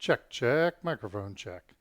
Check, check, microphone check.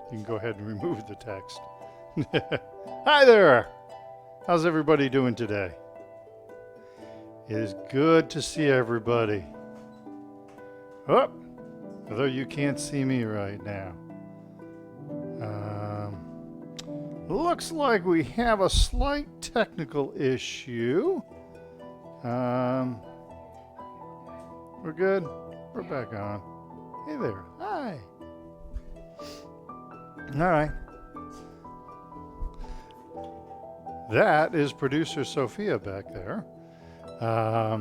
You can go ahead and remove the text. Hi there! How's everybody doing today? It is good to see everybody. Oh, although you can't see me right now. Looks like we have a slight technical issue. We're good? We're back on. Hey there. Hi. All right. That is producer Sophia back there. All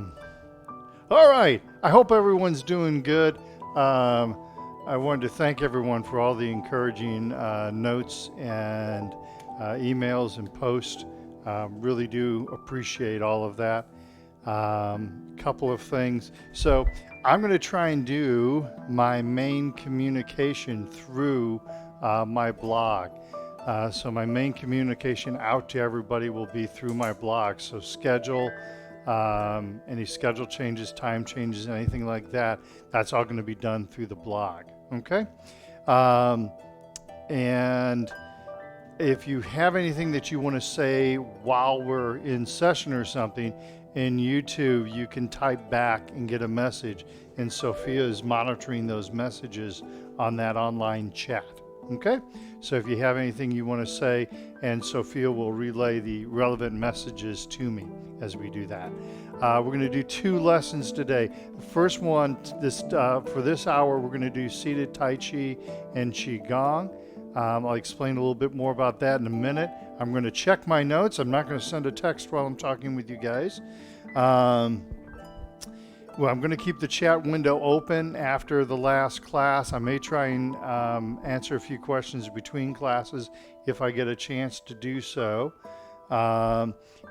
right. I hope everyone's doing good. I wanted to thank everyone for all the encouraging notes and emails and posts. Really do appreciate all of that. Couple of things. So I'm going to try and do my main communication through my blog. So my main communication out to everybody will be through my blog. So schedule, any schedule changes, time changes, anything like that, that's all going to be done through the blog. Okay? And if you have anything that you want to say while we're in session or something, in YouTube, you can type back and get a message, and Sophia is monitoring those messages on that online chat. Okay? So if you have anything you want to say, and Sophia will relay the relevant messages to me as we do that. We're going to do 2 lessons today. The first one, for this hour, we're going to do seated Tai Chi and QiGong. I'll explain a little bit more about that in a minute. I'm going to check my notes. I'm not going to send a text while I'm talking with you guys. Well, I'm going to keep the chat window open after the last class. I may try and answer a few questions between classes if I get a chance to do so.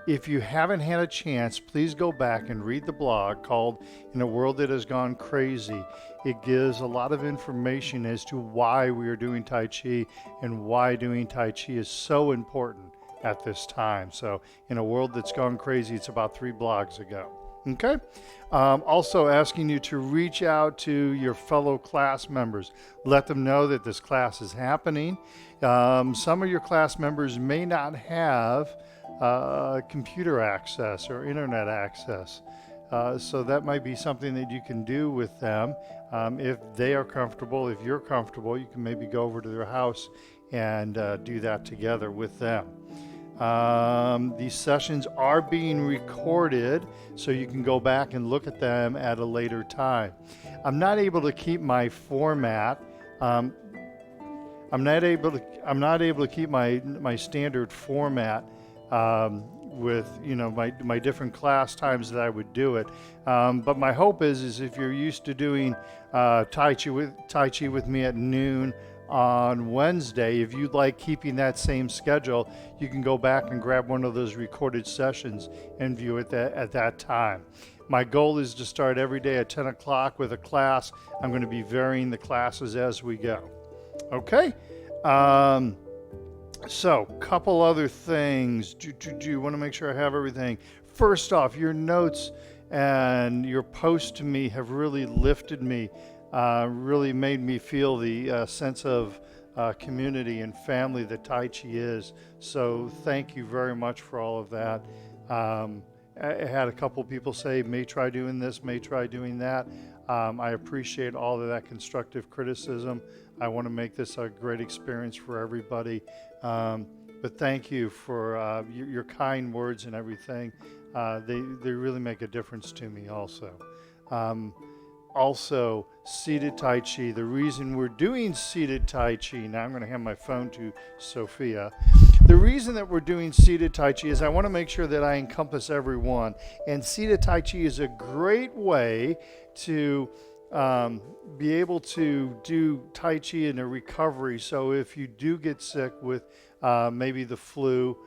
If you haven't had a chance, please go back and read the blog called In a World That Has Gone Crazy. It gives a lot of information as to why we are doing Tai Chi and why doing Tai Chi is so important at this time. So In a World That's Gone Crazy, it's about 3 blogs ago. Okay? Also asking you to reach out to your fellow class members. Let them know that this class is happening. Some of your class members may not have computer access or internet access. So that might be something that you can do with them. If they are comfortable, if you're comfortable, you can maybe go over to their house and do that together with them. These sessions are being recorded, so you can go back and look at them at a later time. I'm not able to keep my format. I'm not able to keep my standard format with my different class times that I would do it. But my hope is if you're used to doing Tai Chi with me at noon on Wednesday, if you'd like keeping that same schedule, you can go back and grab one of those recorded sessions and view it at that time. My goal is to start every day at 10 o'clock with a class. I'm going to be varying the classes as we go. Okay? So, couple other things. Do want to make sure I have everything. First off, your notes and your posts to me have really lifted me. Really made me feel the sense of community and family that Tai Chi is. So thank you very much for all of that. I had a couple people say, may try doing this, may try doing that. I appreciate all of that constructive criticism. I want to make this a great experience for everybody. But thank you for your kind words and everything. They really make a difference to me also. Also, seated Tai Chi. The reason we're doing seated Tai Chi, now I'm going to hand my phone to Sophia. The reason that we're doing seated Tai Chi is I want to make sure that I encompass everyone. And seated Tai Chi is a great way to be able to do Tai Chi in a recovery. So if you do get sick with maybe the flu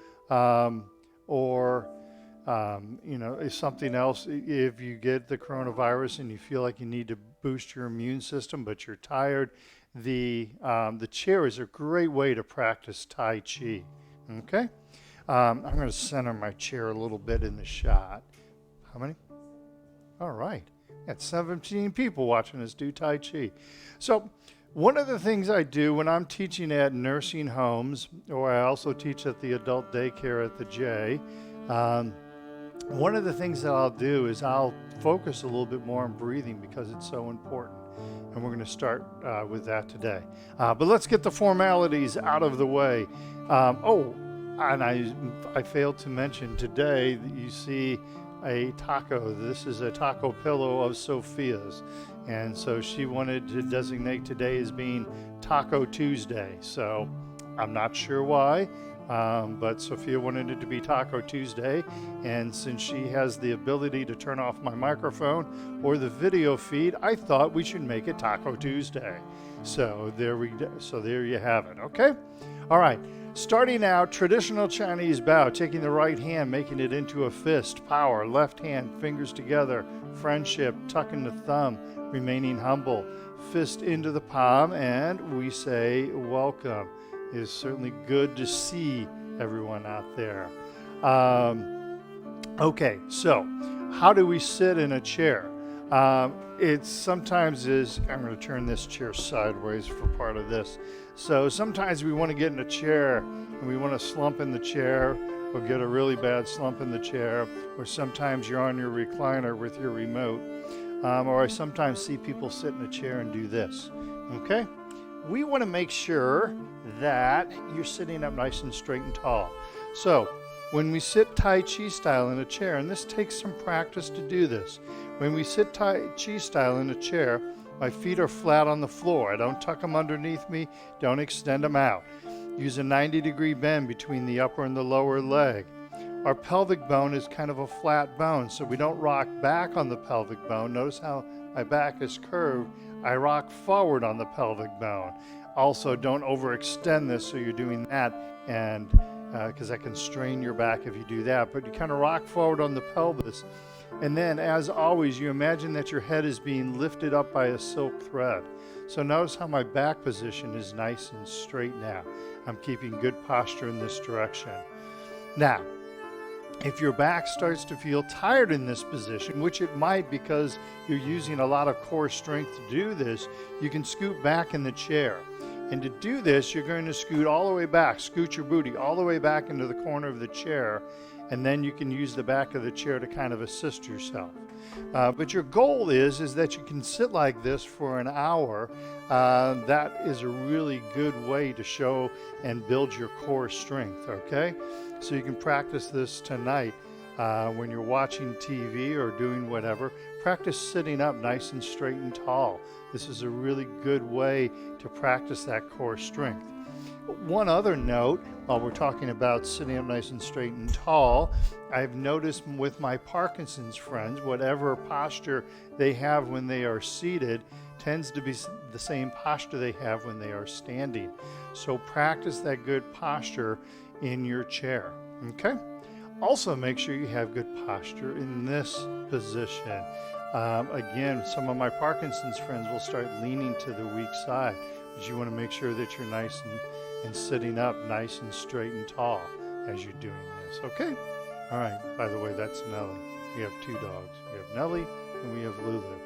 or if something else, if you get the coronavirus and you feel like you need to boost your immune system, but you're tired, the chair is a great way to practice Tai Chi. Okay? I'm going to center my chair a little bit in the shot. How many? All right. Got 17 people watching us do Tai Chi. So one of the things I do when I'm teaching at nursing homes, or I also teach at the adult daycare at the J, one of the things that I'll do is I'll focus a little bit more on breathing because it's so important. And we're going to start with that today. But let's get the formalities out of the way. And I failed to mention today that you see a taco. This is a taco pillow of Sophia's. And so she wanted to designate today as being Taco Tuesday. So I'm not sure why. But Sophia wanted it to be Taco Tuesday, and since she has the ability to turn off my microphone or the video feed, I thought we should make it Taco Tuesday. So there you have it. Okay. All right. Starting out, traditional Chinese bow, taking the right hand, making it into a fist, power, left hand, fingers together, friendship, tucking the thumb, remaining humble, fist into the palm, and we say welcome. It is certainly good to see everyone out there. Okay, so how do we sit in a chair? It sometimes is, I'm going to turn this chair sideways for part of this. So sometimes we want to get in a chair and we want to slump in the chair or get a really bad slump in the chair, or sometimes you're on your recliner with your remote, or I sometimes see people sit in a chair and do this, okay? We want to make sure that you're sitting up nice and straight and tall. So when we sit Tai Chi style in a chair, and this takes some practice to do this, when we sit Tai Chi style in a chair, my feet are flat on the floor. I don't tuck them underneath me, don't extend them out. Use a 90-degree bend between the upper and the lower leg. Our pelvic bone is kind of a flat bone, so we don't rock back on the pelvic bone. Notice how my back is curved. I rock forward on the pelvic bone. Also, don't overextend this so you're doing that, and because that can strain your back if you do that. But you kind of rock forward on the pelvis. And then, as always, you imagine that your head is being lifted up by a silk thread. So notice how my back position is nice and straight now. I'm keeping good posture in this direction. Now, if your back starts to feel tired in this position, which it might because you're using a lot of core strength to do this, you can scoot back in the chair. And to do this, you're going to scoot all the way back, scoot your booty all the way back into the corner of the chair, and then you can use the back of the chair to kind of assist yourself. But your goal is that you can sit like this for an hour. That is a really good way to show and build your core strength, okay? So you can practice this tonight when you're watching TV or doing whatever. Practice sitting up nice and straight and tall. This is a really good way to practice that core strength. One other note, while we're talking about sitting up nice and straight and tall, I've noticed with my Parkinson's friends, whatever posture they have when they are seated tends to be the same posture they have when they are standing. So practice that good posture in your chair, okay? Also make sure you have good posture in this position. Again, some of my Parkinson's friends will start leaning to the weak side, but you want to make sure that you're nice and sitting up nice and straight and tall as you're doing this, okay? All right, by the way, that's Nellie. We have two dogs. We have Nellie and we have Lulu.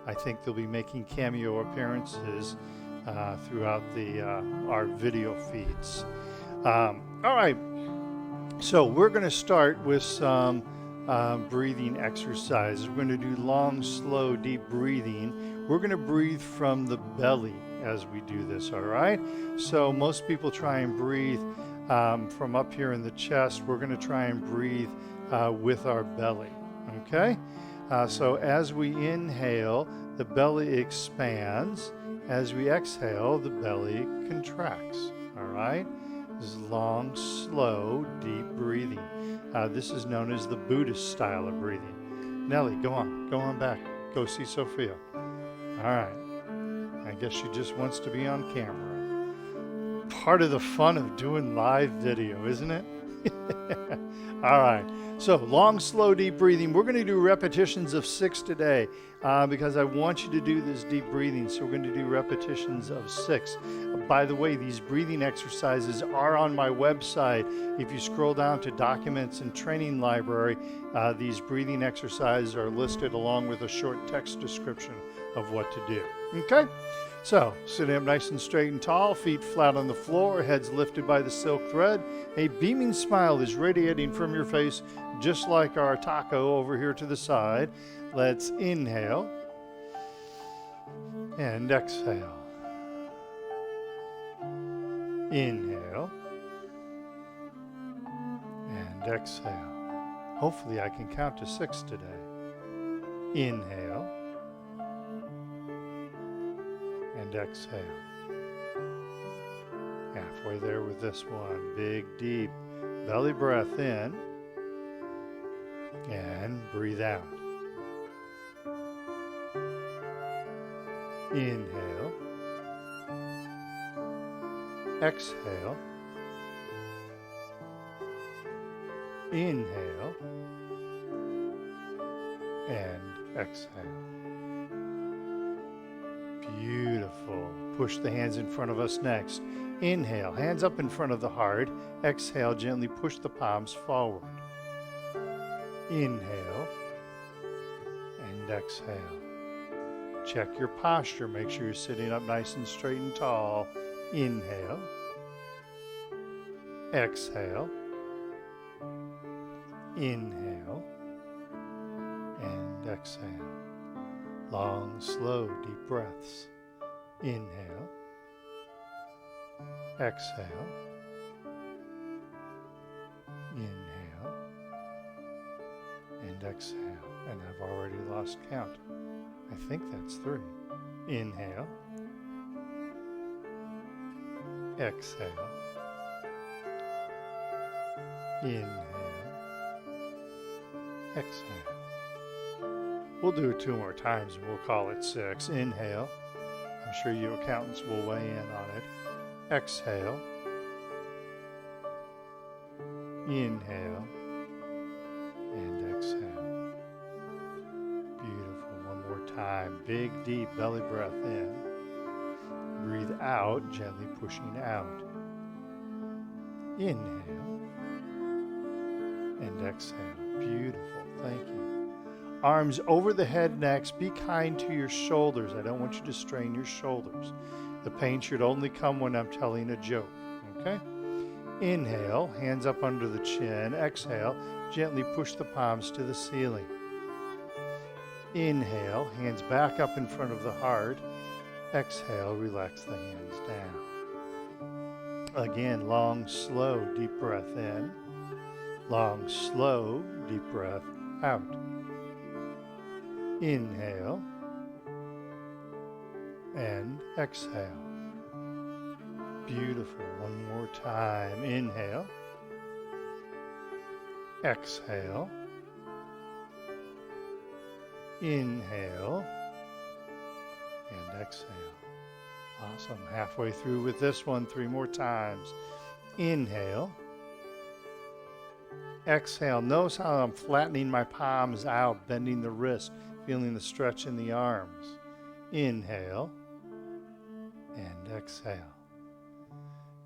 I think they'll be making cameo appearances throughout our video feeds. All right, so we're going to start with some breathing exercises. We're going to do long, slow, deep breathing. We're going to breathe from the belly as we do this, all right? So most people try and breathe from up here in the chest. We're going to try and breathe with our belly, okay? So as we inhale, the belly expands. As we exhale, the belly contracts, all right? This is long, slow, deep breathing. This is known as the Buddhist style of breathing. Nellie, go on back. Go see Sophia. All right. I guess she just wants to be on camera. Part of the fun of doing live video, isn't it? All right. So long, slow, deep breathing. We're going to do repetitions of 6 today because I want you to do this deep breathing. So we're going to do repetitions of 6. By the way, these breathing exercises are on my website. If you scroll down to Documents and Training Library, these breathing exercises are listed along with a short text description of what to do. Okay? So, sitting up nice and straight and tall, feet flat on the floor, heads lifted by the silk thread. A beaming smile is radiating from your face, just like our taco over here to the side. Let's inhale and exhale. Inhale and exhale. Hopefully I can count to 6 today. Inhale and exhale. Halfway there with this one. Big, deep belly breath in and breathe out. Inhale. Exhale. Inhale and exhale. Beautiful. push the hands in front of us next. Inhale, hands up in front of the heart. Exhale, gently push the palms forward. Inhale and exhale. Check your posture. Make sure you're sitting up nice and straight and tall. Inhale. Exhale. Inhale and exhale. Long, slow, deep breaths. Inhale. Exhale. Inhale and exhale. And I've already lost count. I think that's 3. Inhale. Exhale. Inhale. Exhale. We'll do it 2 more times and we'll call it 6. Inhale. I'm sure you accountants will weigh in on it. Exhale. Inhale. And exhale. Beautiful. One more time. Big, deep belly breath in. Breathe out, gently pushing out. Inhale. And exhale. Beautiful. Thank you. Arms over the head next. Be kind to your shoulders. I don't want you to strain your shoulders. The pain should only come when I'm telling a joke. Okay? Inhale, hands up under the chin. Exhale, gently push the palms to the ceiling. Inhale, hands back up in front of the heart. Exhale, relax the hands down. Again, long, slow, deep breath in. Long, slow, deep breath out. Inhale and exhale. Beautiful. One more time. Inhale. Exhale. Inhale and exhale. Awesome. Halfway through with this one. 3 more times. Inhale. Exhale. Notice how I'm flattening my palms out, bending the wrist, feeling the stretch in the arms. Inhale and exhale.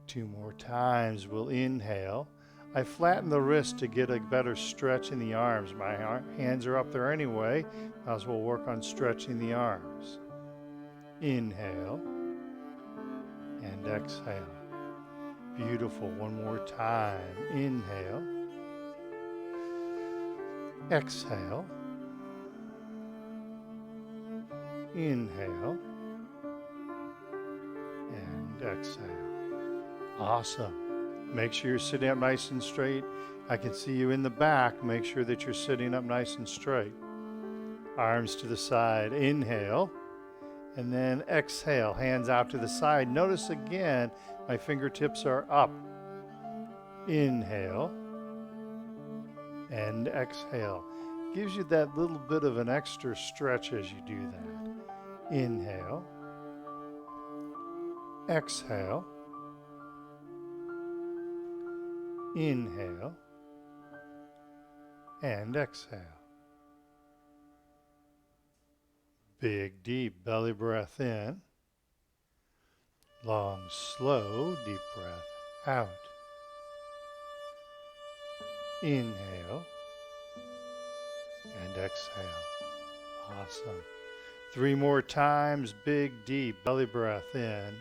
2 more times. We'll inhale. I flatten the wrist to get a better stretch in the arms. My hands are up there anyway. Might as well work on stretching the arms. Inhale and exhale. Beautiful. One more time. Inhale. Exhale. Inhale and exhale. Awesome. Make sure you're sitting up nice and straight. I can see you in the back. Make sure that you're sitting up nice and straight. Arms to the side. Inhale. And then exhale. Hands out to the side. Notice again, my fingertips are up. Inhale. And exhale. Gives you that little bit of an extra stretch as you do that. Inhale. Exhale. Inhale and exhale. Big, deep belly breath in. Long, slow, deep breath out. Inhale and exhale. Awesome. 3 more times. Big, deep belly breath in.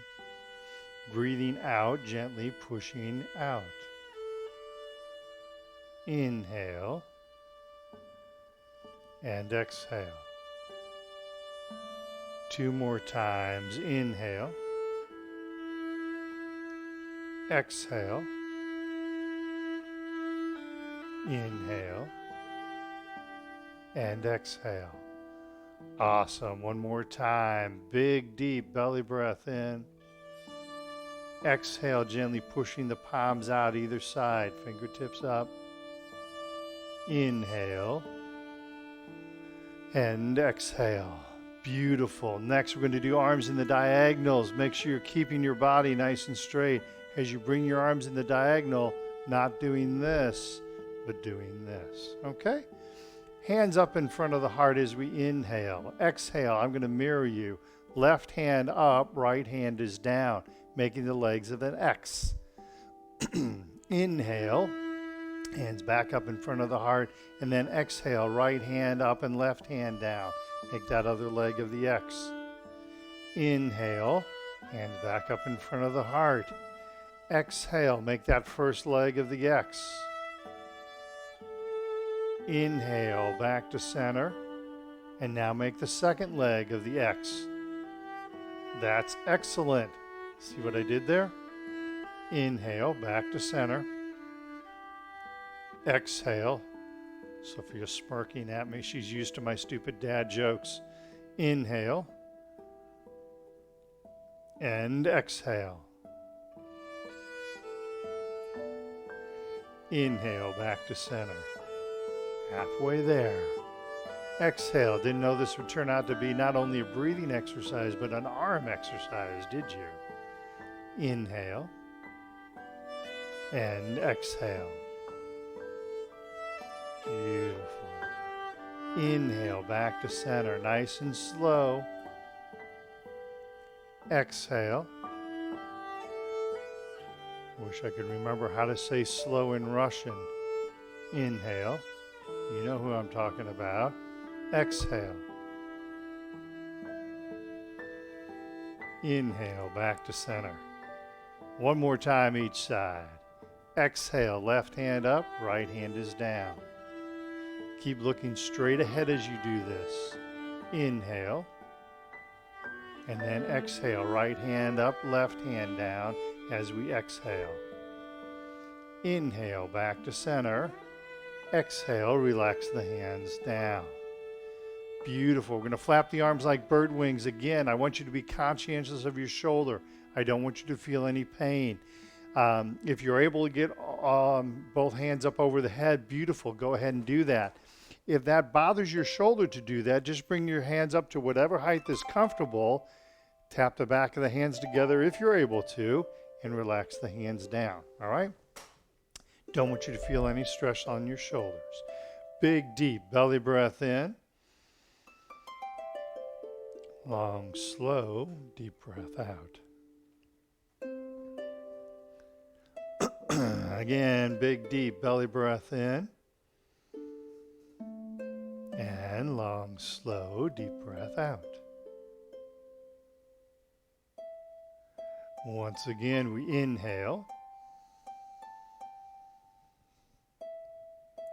Breathing out, gently pushing out. Inhale and exhale. 2 more times. Inhale. Exhale. Inhale and exhale. Awesome. 1 more time. Big, deep belly breath in. Exhale, gently pushing the palms out either side, fingertips up. Inhale and exhale. Beautiful. Next, we're going to do arms in the diagonals. Make sure you're keeping your body nice and straight as you bring your arms in the diagonal, not doing this, but doing this. Okay? Hands up in front of the heart as we inhale. Exhale, I'm going to mirror you. left hand up, right hand is down, making the legs of an X. Inhale, hands back up in front of the heart, and then exhale, right hand up and left hand down. Make that other leg of the X. Inhale, hands back up in front of the heart. Exhale, make that first leg of the X. Inhale, back to center. And now make the second leg of the X. That's excellent. See what I did there? Inhale, back to center. Exhale. Sophia's smirking at me. She's used to my stupid dad jokes. Inhale. And exhale. Inhale, back to center. Halfway there. Exhale. Didn't know this would turn out to be not only a breathing exercise, but an arm exercise, did you? Inhale. And exhale. Beautiful. Inhale, back to center, nice and slow. Exhale. Wish I could remember how to say slow in Russian. Inhale. You know who I'm talking about. Exhale. Inhale, back to center. One more time each side. Exhale, left hand up, right hand is down. Keep looking straight ahead as you do this. Inhale. And then exhale, right hand up, left hand down as we exhale. Inhale, back to center. Exhale, relax the hands down. Beautiful. We're going to flap the arms like bird wings again. I want you to be conscientious of your shoulder. I don't want you to feel any pain. If you're able to get both hands up over the head, beautiful. Go ahead and do that. If that bothers your shoulder to do that, just bring your hands up to whatever height is comfortable. Tap the back of the hands together if you're able to, and relax the hands down. All right? Don't want you to feel any stress on your shoulders. Big, deep belly breath in. Long, slow, deep breath out. Again, big, deep belly breath in. And long, slow, deep breath out. Once again, we inhale.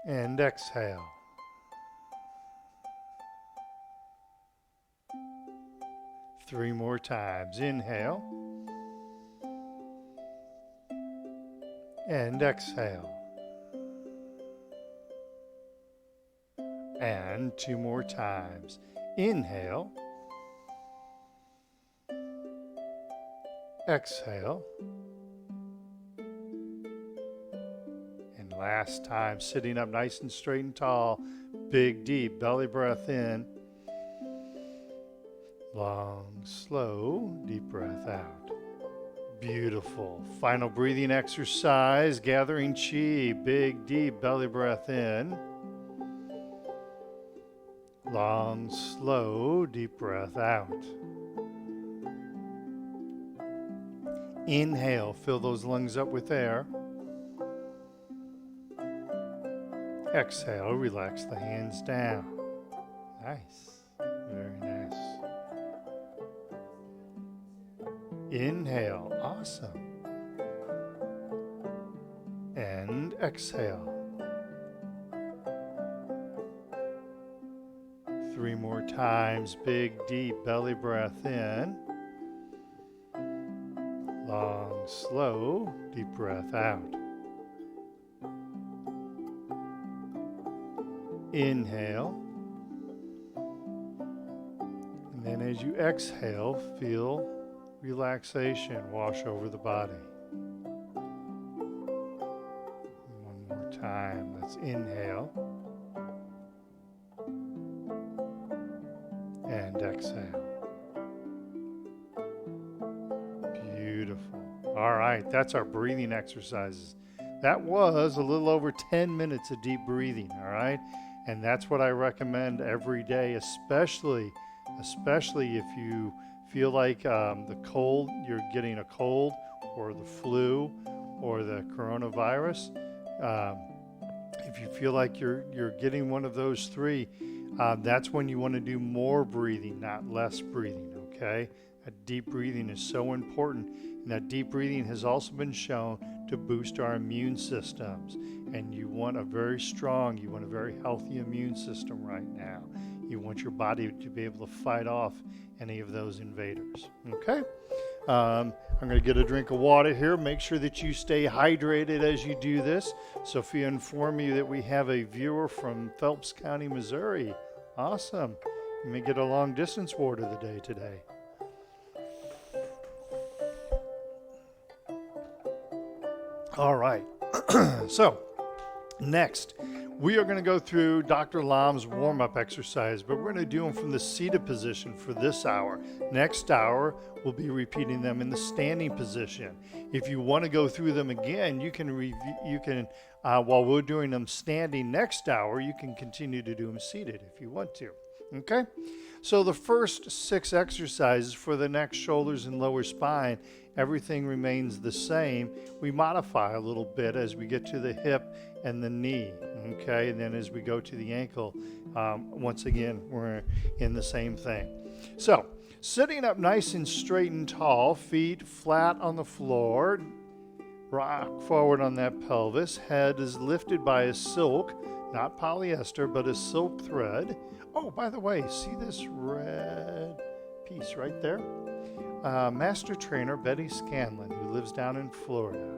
And exhale. Three more times. Inhale. And exhale. And two more times. Inhale. Exhale. And last time, sitting up nice and straight and tall. Big, deep belly breath in. Long, slow, deep breath out. Beautiful. Final breathing exercise, gathering chi. Big, deep belly breath in. Long, slow, deep breath out. Inhale, fill those lungs up with air. Exhale, relax the hands down. Nice. Very nice. Inhale, awesome. And exhale. Three more times, big, deep belly breath in. Long, slow, deep breath out. Inhale. And then as you exhale, feel relaxation wash over the body. One more time. Let's inhale. And exhale. Beautiful. All right, that's our breathing exercises. That was a little over 10 minutes of deep breathing, all right? And that's what I recommend every day, especially if you feel like the cold, you're getting a cold or the flu or the coronavirus, if you feel like you're getting one of those three, that's when you want to do more breathing, not less breathing, okay? That deep breathing is so important, and that deep breathing has also been shown to boost our immune systems. And you want a very strong, you want a very healthy immune system right now. You want your body to be able to fight off any of those invaders, okay? I'm going to get a drink of water here. Make sure that you stay hydrated as you do this. Sophia informed me that we have a viewer from Phelps County, Missouri. Awesome. You may get a long distance word of the day today. All right. So, next, we are going to go through Dr. Lam's warm-up exercise, but we're going to do them from the seated position for this hour. Next hour, we'll be repeating them in the standing position. If you want to go through them again, you can while we're doing them standing next hour, you can continue to do them seated if you want to. Okay? So the first 6 exercises for the neck, shoulders, and lower spine, everything remains the same. We modify a little bit as we get to the hip and the knee, okay? And then as we go to the ankle, once again, we're in the same thing. So, sitting up nice and straight and tall, feet flat on the floor, rock forward on that pelvis, head is lifted by a silk, not polyester, but a silk thread. Oh, by the way, see this red piece right there? Master trainer Betty Scanlon, who lives down in Florida.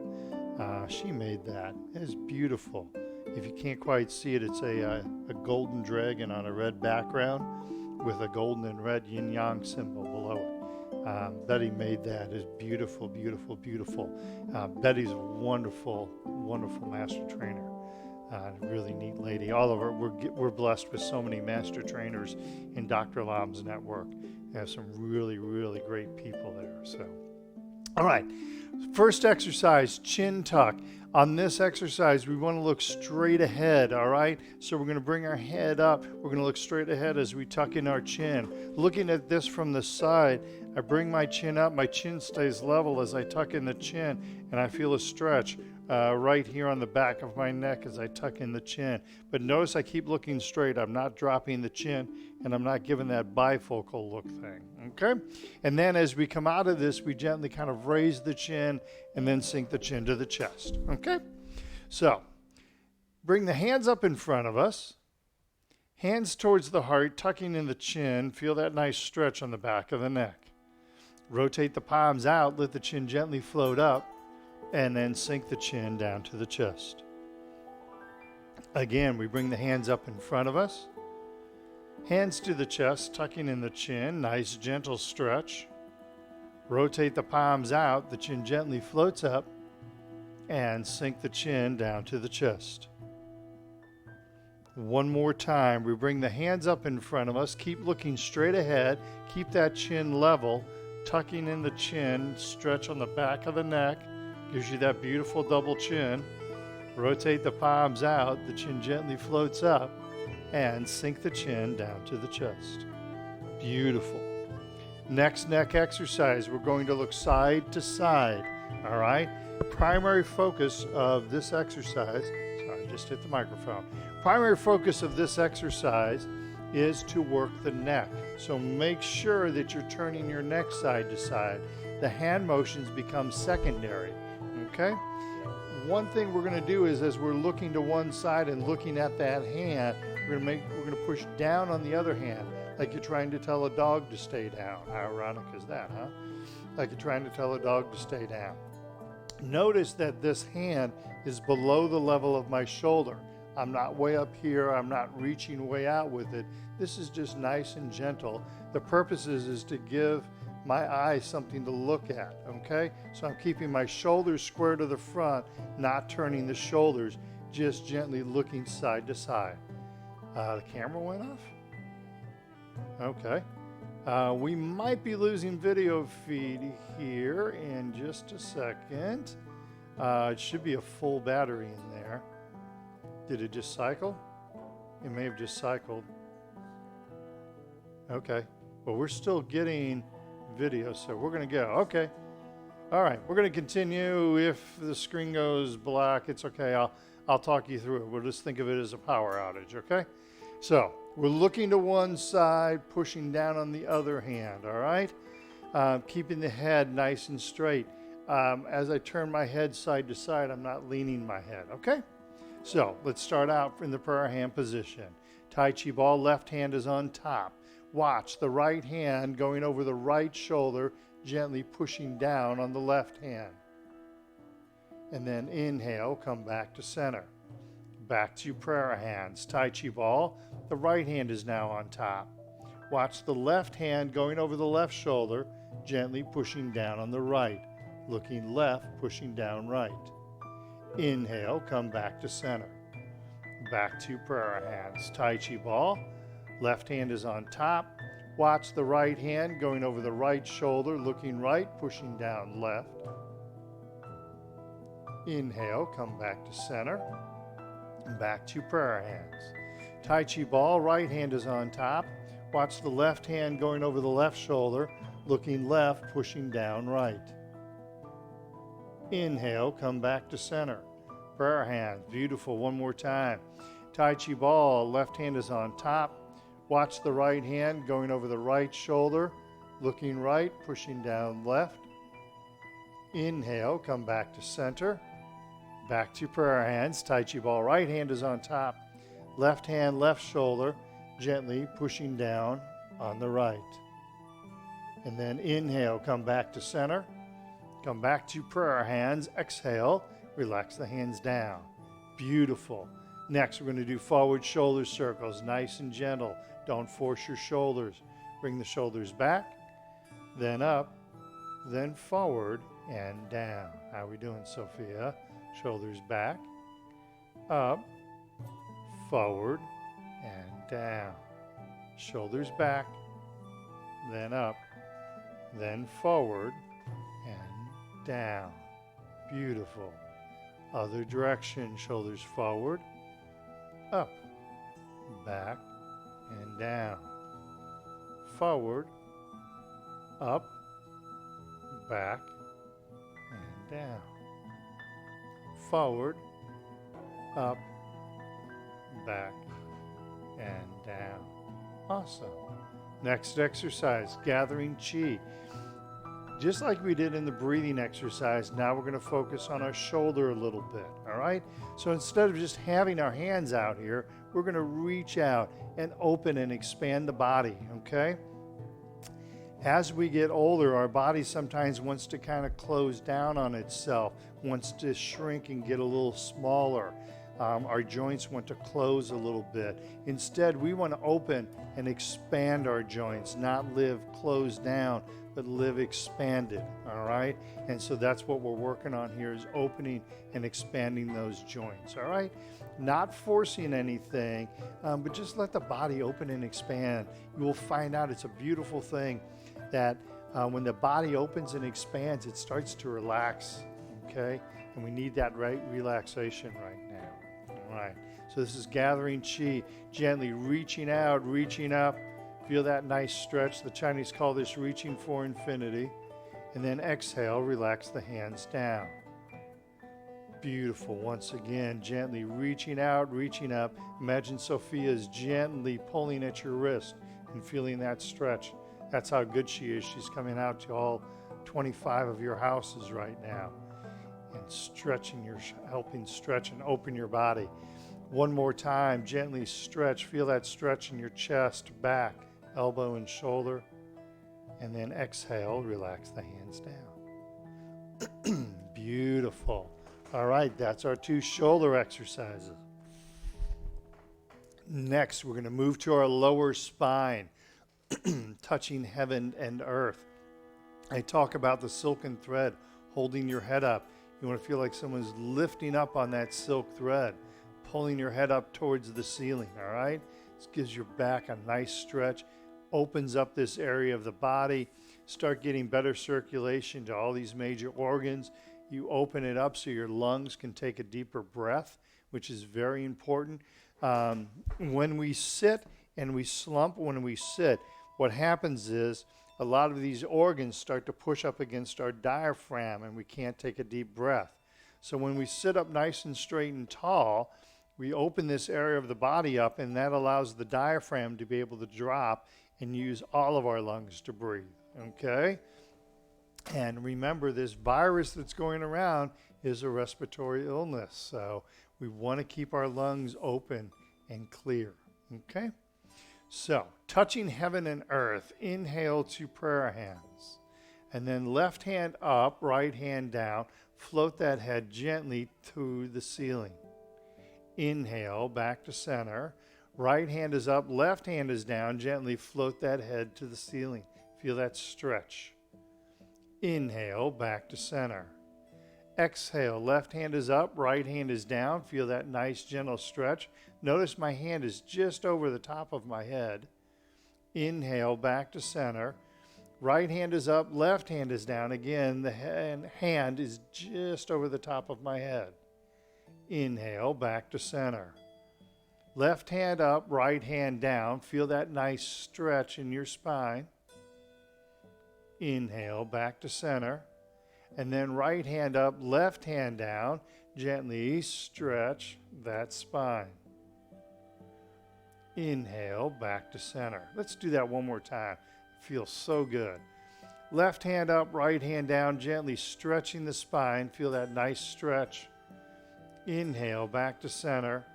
She made that. It is beautiful. If you can't quite see it, it's a golden dragon on a red background with a golden and red yin-yang symbol below it. Betty made that. It's beautiful, beautiful, beautiful. Betty's a wonderful, wonderful master trainer. Really neat lady. All of her, we're blessed with so many master trainers in Dr. Lam's network. We have some really, really great people there. So, all right. First exercise, chin tuck. On this exercise, we want to look straight ahead, all right? So we're going to bring our head up. We're going to look straight ahead as we tuck in our chin. Looking at this from the side, I bring my chin up. My chin stays level as I tuck in the chin, and I feel a stretch right here on the back of my neck as I tuck in the chin. But notice I keep looking straight. I'm not dropping the chin, and I'm not giving that bifocal look thing, okay? And then as we come out of this, we gently kind of raise the chin and then sink the chin to the chest, okay? So, bring the hands up in front of us, hands towards the heart, tucking in the chin. Feel that nice stretch on the back of the neck. Rotate the palms out, let the chin gently float up, and then sink the chin down to the chest. Again, we bring the hands up in front of us. Hands to the chest, tucking in the chin. Nice, gentle stretch. Rotate the palms out. The chin gently floats up. And sink the chin down to the chest. One more time. We bring the hands up in front of us. Keep looking straight ahead. Keep that chin level. Tucking in the chin. Stretch on the back of the neck. Gives you that beautiful double chin. Rotate the palms out. The chin gently floats up. And sink the chin down to the chest. Beautiful. Next neck exercise, we're going to look side to side. All right? Primary focus of this exercise, sorry, I just hit the microphone. Primary focus of this exercise is to work the neck. So make sure that you're turning your neck side to side. The hand motions become secondary. Okay? One thing we're going to do is as we're looking to one side and looking at that hand, we're going to push down on the other hand, like you're trying to tell a dog to stay down. How ironic is that, huh? Like you're trying to tell a dog to stay down. Notice that this hand is below the level of my shoulder. I'm not way up here. I'm not reaching way out with it. This is just nice and gentle. The purpose is to give my eyes something to look at, okay? So I'm keeping my shoulders square to the front, not turning the shoulders, just gently looking side to side. The camera went off? Okay. We might be losing video feed here in just a second. It should be a full battery in there. Did it just cycle? It may have just cycled. Okay. Well, we're still getting video, so we're going to go. Okay. All right, we're going to continue. If the screen goes black, it's okay. I'll talk you through it. We'll just think of it as a power outage, okay? So we're looking to one side, pushing down on the other hand, all right? Keeping the head nice and straight. As I turn my head side to side, I'm not leaning my head, okay? So let's start out in the prayer hand position. Tai Chi ball, left hand is on top. Watch the right hand going over the right shoulder, gently pushing down on the left hand. And then inhale, come back to center. Back to prayer hands. Tai Chi ball, the right hand is now on top. Watch the left hand going over the left shoulder, gently pushing down on the right. Looking left, pushing down right. Inhale, come back to center. Back to prayer hands. Tai Chi ball, left hand is on top. Watch the right hand going over the right shoulder, looking right, pushing down left. Inhale, come back to center. Back to prayer hands. Tai Chi ball, right hand is on top. Watch the left hand going over the left shoulder, looking left, pushing down right. Inhale, come back to center. Prayer hands, beautiful, one more time. Tai Chi ball, left hand is on top. Watch the right hand going over the right shoulder, looking right, pushing down left. Inhale, come back to center. Back to prayer hands. Tai Chi ball, right hand is on top. Left hand, left shoulder, gently pushing down on the right. And then inhale, come back to center. Come back to prayer hands. Exhale, relax the hands down. Beautiful. Next, we're going to do forward shoulder circles, nice and gentle. Don't force your shoulders. Bring the shoulders back, then up, then forward and down. How are we doing, Sophia? Shoulders back, up, forward, and down. Shoulders back, then up, then forward, and down. Beautiful. Other direction, shoulders forward, up, back, and down. Forward, up, back, and down. Forward, up, back, and down. Awesome. Next exercise, gathering chi. Just like we did in the breathing exercise, now we're going to focus on our shoulder a little bit, all right? So instead of just having our hands out here, we're going to reach out and open and expand the body, okay? As we get older, our body sometimes wants to kind of close down on itself, wants to shrink and get a little smaller. Our joints want to close a little bit. Instead, we want to open and expand our joints, not live closed down, but live expanded, all right? And so that's what we're working on here, is opening and expanding those joints, all right? Not forcing anything, but just let the body open and expand. You will find out it's a beautiful thing that when the body opens and expands, it starts to relax, okay? And we need that relaxation right now. All right, so this is gathering chi, gently reaching out, reaching up. Feel that nice stretch. The Chinese call this reaching for infinity. And then exhale, relax the hands down. Beautiful. Once again, gently reaching out, reaching up. Imagine Sophia is gently pulling at your wrist and feeling that stretch. That's how good she is. She's coming out to all 25 of your houses right now. And stretching, helping stretch and open your body. One more time, gently stretch. Feel that stretch in your chest, back, elbow and shoulder. And then exhale, relax the hands down. Beautiful. All right, that's our 2 shoulder exercises. Next, we're going to move to our lower spine, touching heaven and earth. I talk about the silken thread holding your head up. You want to feel like someone's lifting up on that silk thread, pulling your head up towards the ceiling, all right? This gives your back a nice stretch, opens up this area of the body, start getting better circulation to all these major organs. You open it up so your lungs can take a deeper breath, which is very important. When we sit and we slump, when we sit, what happens is a lot of these organs start to push up against our diaphragm and we can't take a deep breath. So when we sit up nice and straight and tall, we open this area of the body up, and that allows the diaphragm to be able to drop and use all of our lungs to breathe, okay? And remember, this virus that's going around is a respiratory illness, so we want to keep our lungs open and clear, okay? So, touching heaven and earth, inhale to prayer hands, and then left hand up, right hand down, float that head gently to the ceiling. Inhale, back to center. Right hand is up, left hand is down. Gently float that head to the ceiling. Feel that stretch. Inhale, back to center. Exhale, left hand is up, right hand is down. Feel that nice gentle stretch. Notice my hand is just over the top of my head. Inhale, back to center. Right hand is up, left hand is down. Again, the hand is just over the top of my head. Inhale, back to center. Left hand up, right hand down. Feel that nice stretch in your spine. Inhale, back to center. And then right hand up, left hand down. Gently stretch that spine. Inhale, back to center. Let's do that one more time. It feels so good. Left hand up, right hand down. Gently stretching the spine. Feel that nice stretch. Inhale, back to center.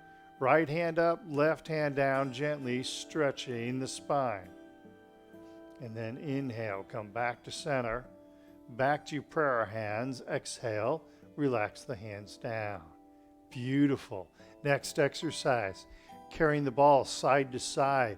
Right hand up, left hand down, gently stretching the spine. And then inhale, come back to center. Back to prayer hands. Exhale, relax the hands down. Beautiful. Next exercise, carrying the ball side to side.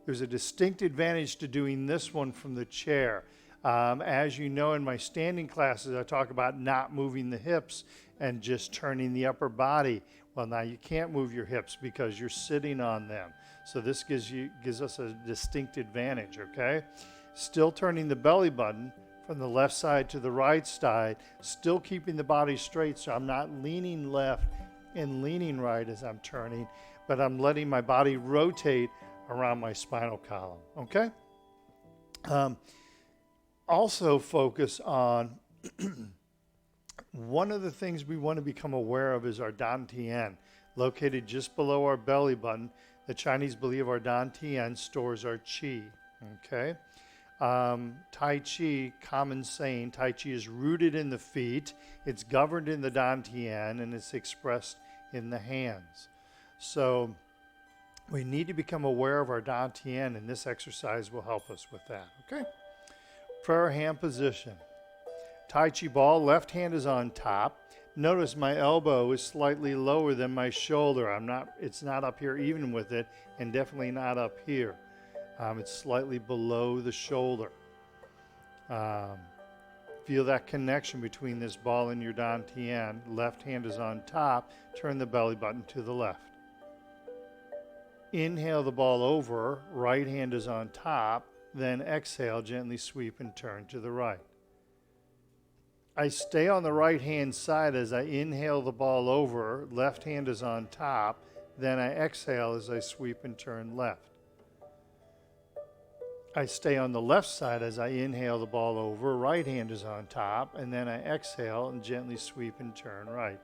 There's a distinct advantage to doing this one from the chair. As you know, in my standing classes, I talk about not moving the hips and just turning the upper body. Well, now you can't move your hips because you're sitting on them. So this gives us a distinct advantage, okay? Still turning the belly button from the left side to the right side, still keeping the body straight, so I'm not leaning left and leaning right as I'm turning, but I'm letting my body rotate around my spinal column, okay? Also focus on one of the things we want to become aware of is our dantian, located just below our belly button. The Chinese believe our dantian stores our qi, okay? Tai Chi, common saying, Tai Chi is rooted in the feet, it's governed in the dantian, and it's expressed in the hands. So we need to become aware of our dantian, and this exercise will help us with that, okay? Prayer hand position. Tai Chi ball, left hand is on top. Notice my elbow is slightly lower than my shoulder. It's not up here even with it, and definitely not up here. It's slightly below the shoulder. Feel that connection between this ball and your dantian. Left hand is on top. Turn the belly button to the left. Inhale the ball over. Right hand is on top. Then exhale, gently sweep and turn to the right. I stay on the right hand side as I inhale the ball over. Left hand is on top. Then I exhale as I sweep and turn left. I stay on the left side as I inhale the ball over. Right hand is on top. And then I exhale and gently sweep and turn right.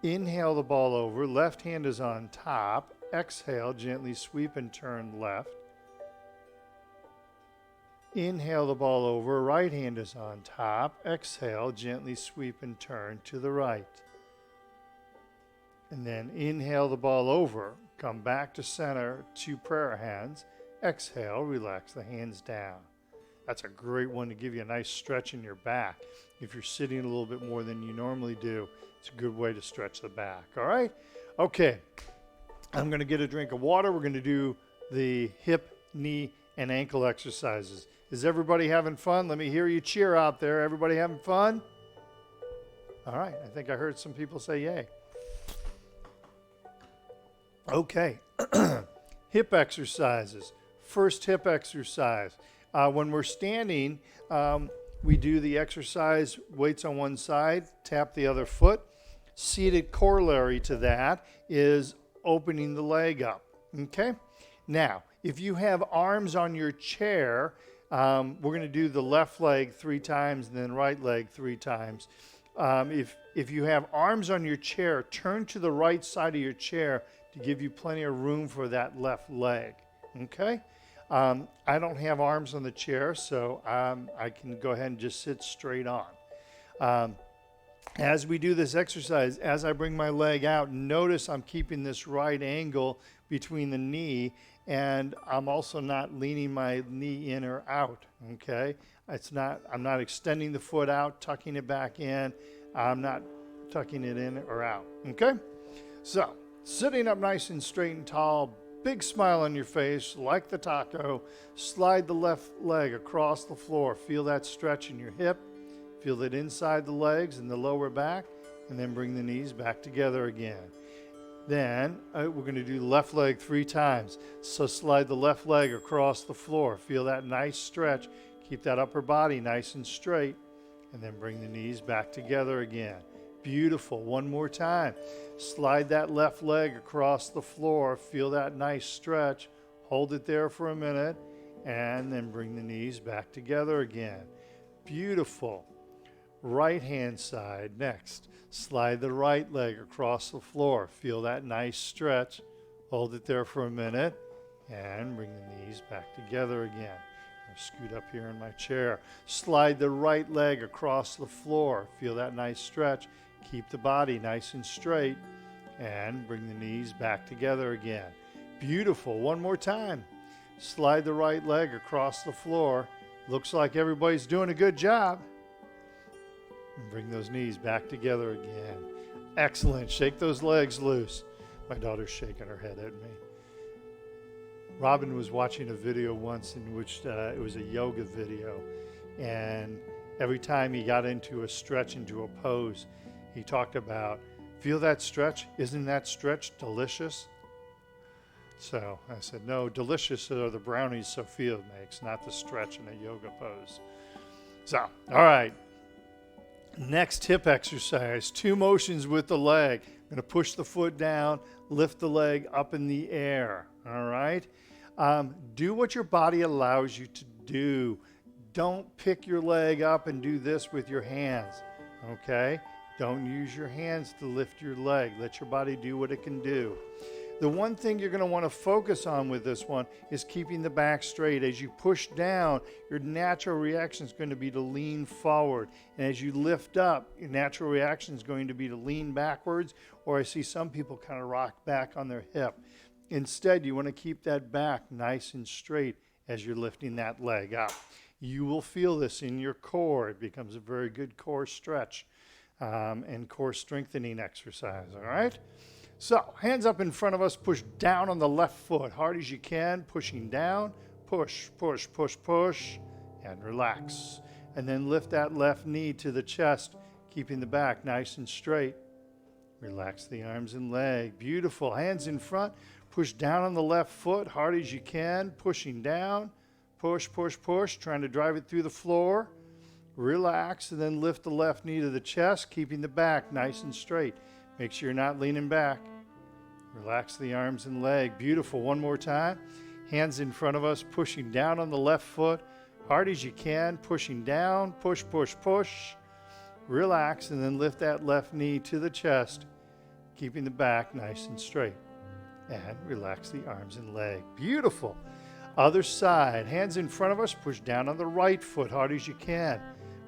Inhale the ball over. Left hand is on top. Exhale, gently sweep and turn left. Inhale the ball over, right hand is on top. Exhale, gently sweep and turn to the right. And then inhale the ball over, come back to center, two prayer hands. Exhale, relax the hands down. That's a great one to give you a nice stretch in your back. If you're sitting a little bit more than you normally do, it's a good way to stretch the back, all right? Okay, I'm gonna get a drink of water. We're gonna do the hip, knee, and ankle exercises. Is everybody having fun? Let me hear you cheer out there. Everybody having fun? All right, I think I heard some people say yay. Okay, hip exercises. First hip exercise. When we're standing, we do the exercise, weights on one side, tap the other foot. Seated corollary to that is opening the leg up, okay? Now, If you have arms on your chair, we're going to do the left leg 3 times and then right leg 3 times. If you have arms on your chair, turn to the right side of your chair to give you plenty of room for that left leg. Okay? I don't have arms on the chair, so I can go ahead and just sit straight on. As we do this exercise, as I bring my leg out, notice I'm keeping this right angle between the knee, and I'm also not leaning my knee in or out, okay? I'm not extending the foot out, tucking it back in. I'm not tucking it in or out, okay? So, sitting up nice and straight and tall, big smile on your face, like the taco. Slide the left leg across the floor. Feel that stretch in your hip. Feel it inside the legs and the lower back, and then bring the knees back together again. Then we're going to do left leg 3 times. So slide the left leg across the floor. Feel that nice stretch. Keep that upper body nice and straight, and then bring the knees back together again. Beautiful. One more time. Slide that left leg across the floor. Feel that nice stretch. Hold it there for a minute, and then bring the knees back together again. Beautiful. Right hand side next. Slide the right leg across the floor. Feel that nice stretch. Hold it there for a minute, and bring the knees back together again. Scoot up here in my chair. Slide the right leg across the floor. Feel that nice stretch. Keep the body nice and straight, and bring the knees back together again. Beautiful. One more time. Slide the right leg across the floor. Looks like everybody's doing a good job. And bring those knees back together again. Excellent. Shake those legs loose. My daughter's shaking her head at me. Robin was watching a video once in which it was a yoga video, and every time he got into a stretch, into a pose, he talked about, feel that stretch? Isn't that stretch delicious? So I said, no, delicious are the brownies Sophia makes, not the stretch in a yoga pose. So, all right. Next hip exercise, 2 motions with the leg. I'm going to push the foot down, lift the leg up in the air, all right? Do what your body allows you to do. Don't pick your leg up and do this with your hands, okay? Don't use your hands to lift your leg. Let your body do what it can do. The one thing you're going to want to focus on with this one is keeping the back straight. As you push down, your natural reaction is going to be to lean forward. And as you lift up, your natural reaction is going to be to lean backwards, or I see some people kind of rock back on their hip. Instead, you want to keep that back nice and straight as you're lifting that leg up. You will feel this in your core. It becomes a very good core stretch and core strengthening exercise, all right? So, hands up in front of us, push down on the left foot, hard as you can, pushing down, push, push, push, push, and relax. And then lift that left knee to the chest, keeping the back nice and straight. Relax the arms and leg. Beautiful. Hands in front, push down on the left foot, hard as you can, pushing down, push, push, push, trying to drive it through the floor. Relax, and then lift the left knee to the chest, keeping the back nice and straight. Make sure you're not leaning back. Relax the arms and leg. Beautiful. One more time. Hands in front of us, pushing down on the left foot, hard as you can, pushing down, push, push, push. Relax, and then lift that left knee to the chest, keeping the back nice and straight. And relax the arms and leg. Beautiful. Other side. Hands in front of us, push down on the right foot, hard as you can.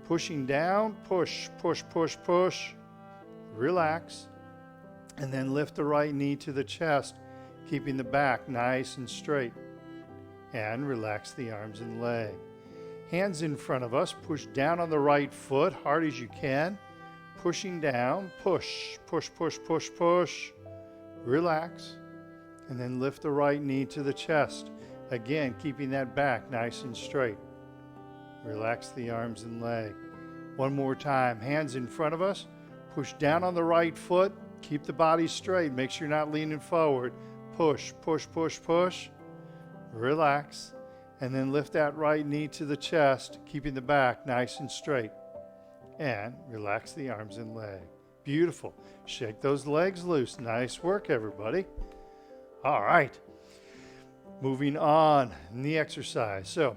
Pushing down, push, push, push, push. Relax. And then lift the right knee to the chest, keeping the back nice and straight. And relax the arms and leg. Hands in front of us, push down on the right foot, hard as you can. Pushing down, push, push, push, push, push. Relax. And then lift the right knee to the chest. Again, keeping that back nice and straight. Relax the arms and leg. One more time. Hands in front of us, push down on the right foot. Keep the body straight. Make sure you're not leaning forward. Push, push, push, push. Relax. And then lift that right knee to the chest, keeping the back nice and straight. And relax the arms and leg. Beautiful. Shake those legs loose. Nice work, everybody. All right. Moving on, knee exercise. So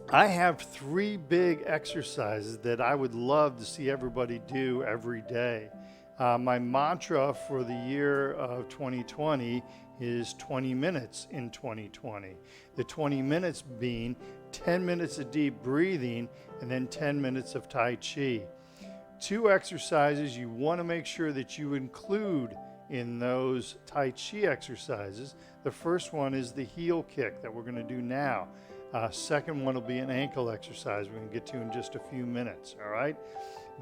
I have 3 big exercises that I would love to see everybody do every day. My mantra for the year of 2020 is 20 minutes in 2020. The 20 minutes being 10 minutes of deep breathing and then 10 minutes of Tai Chi. 2 exercises you want to make sure that you include in those Tai Chi exercises. The first one is the heel kick that we're going to do now. Second one will be an ankle exercise we're going to get to in just a few minutes, all right?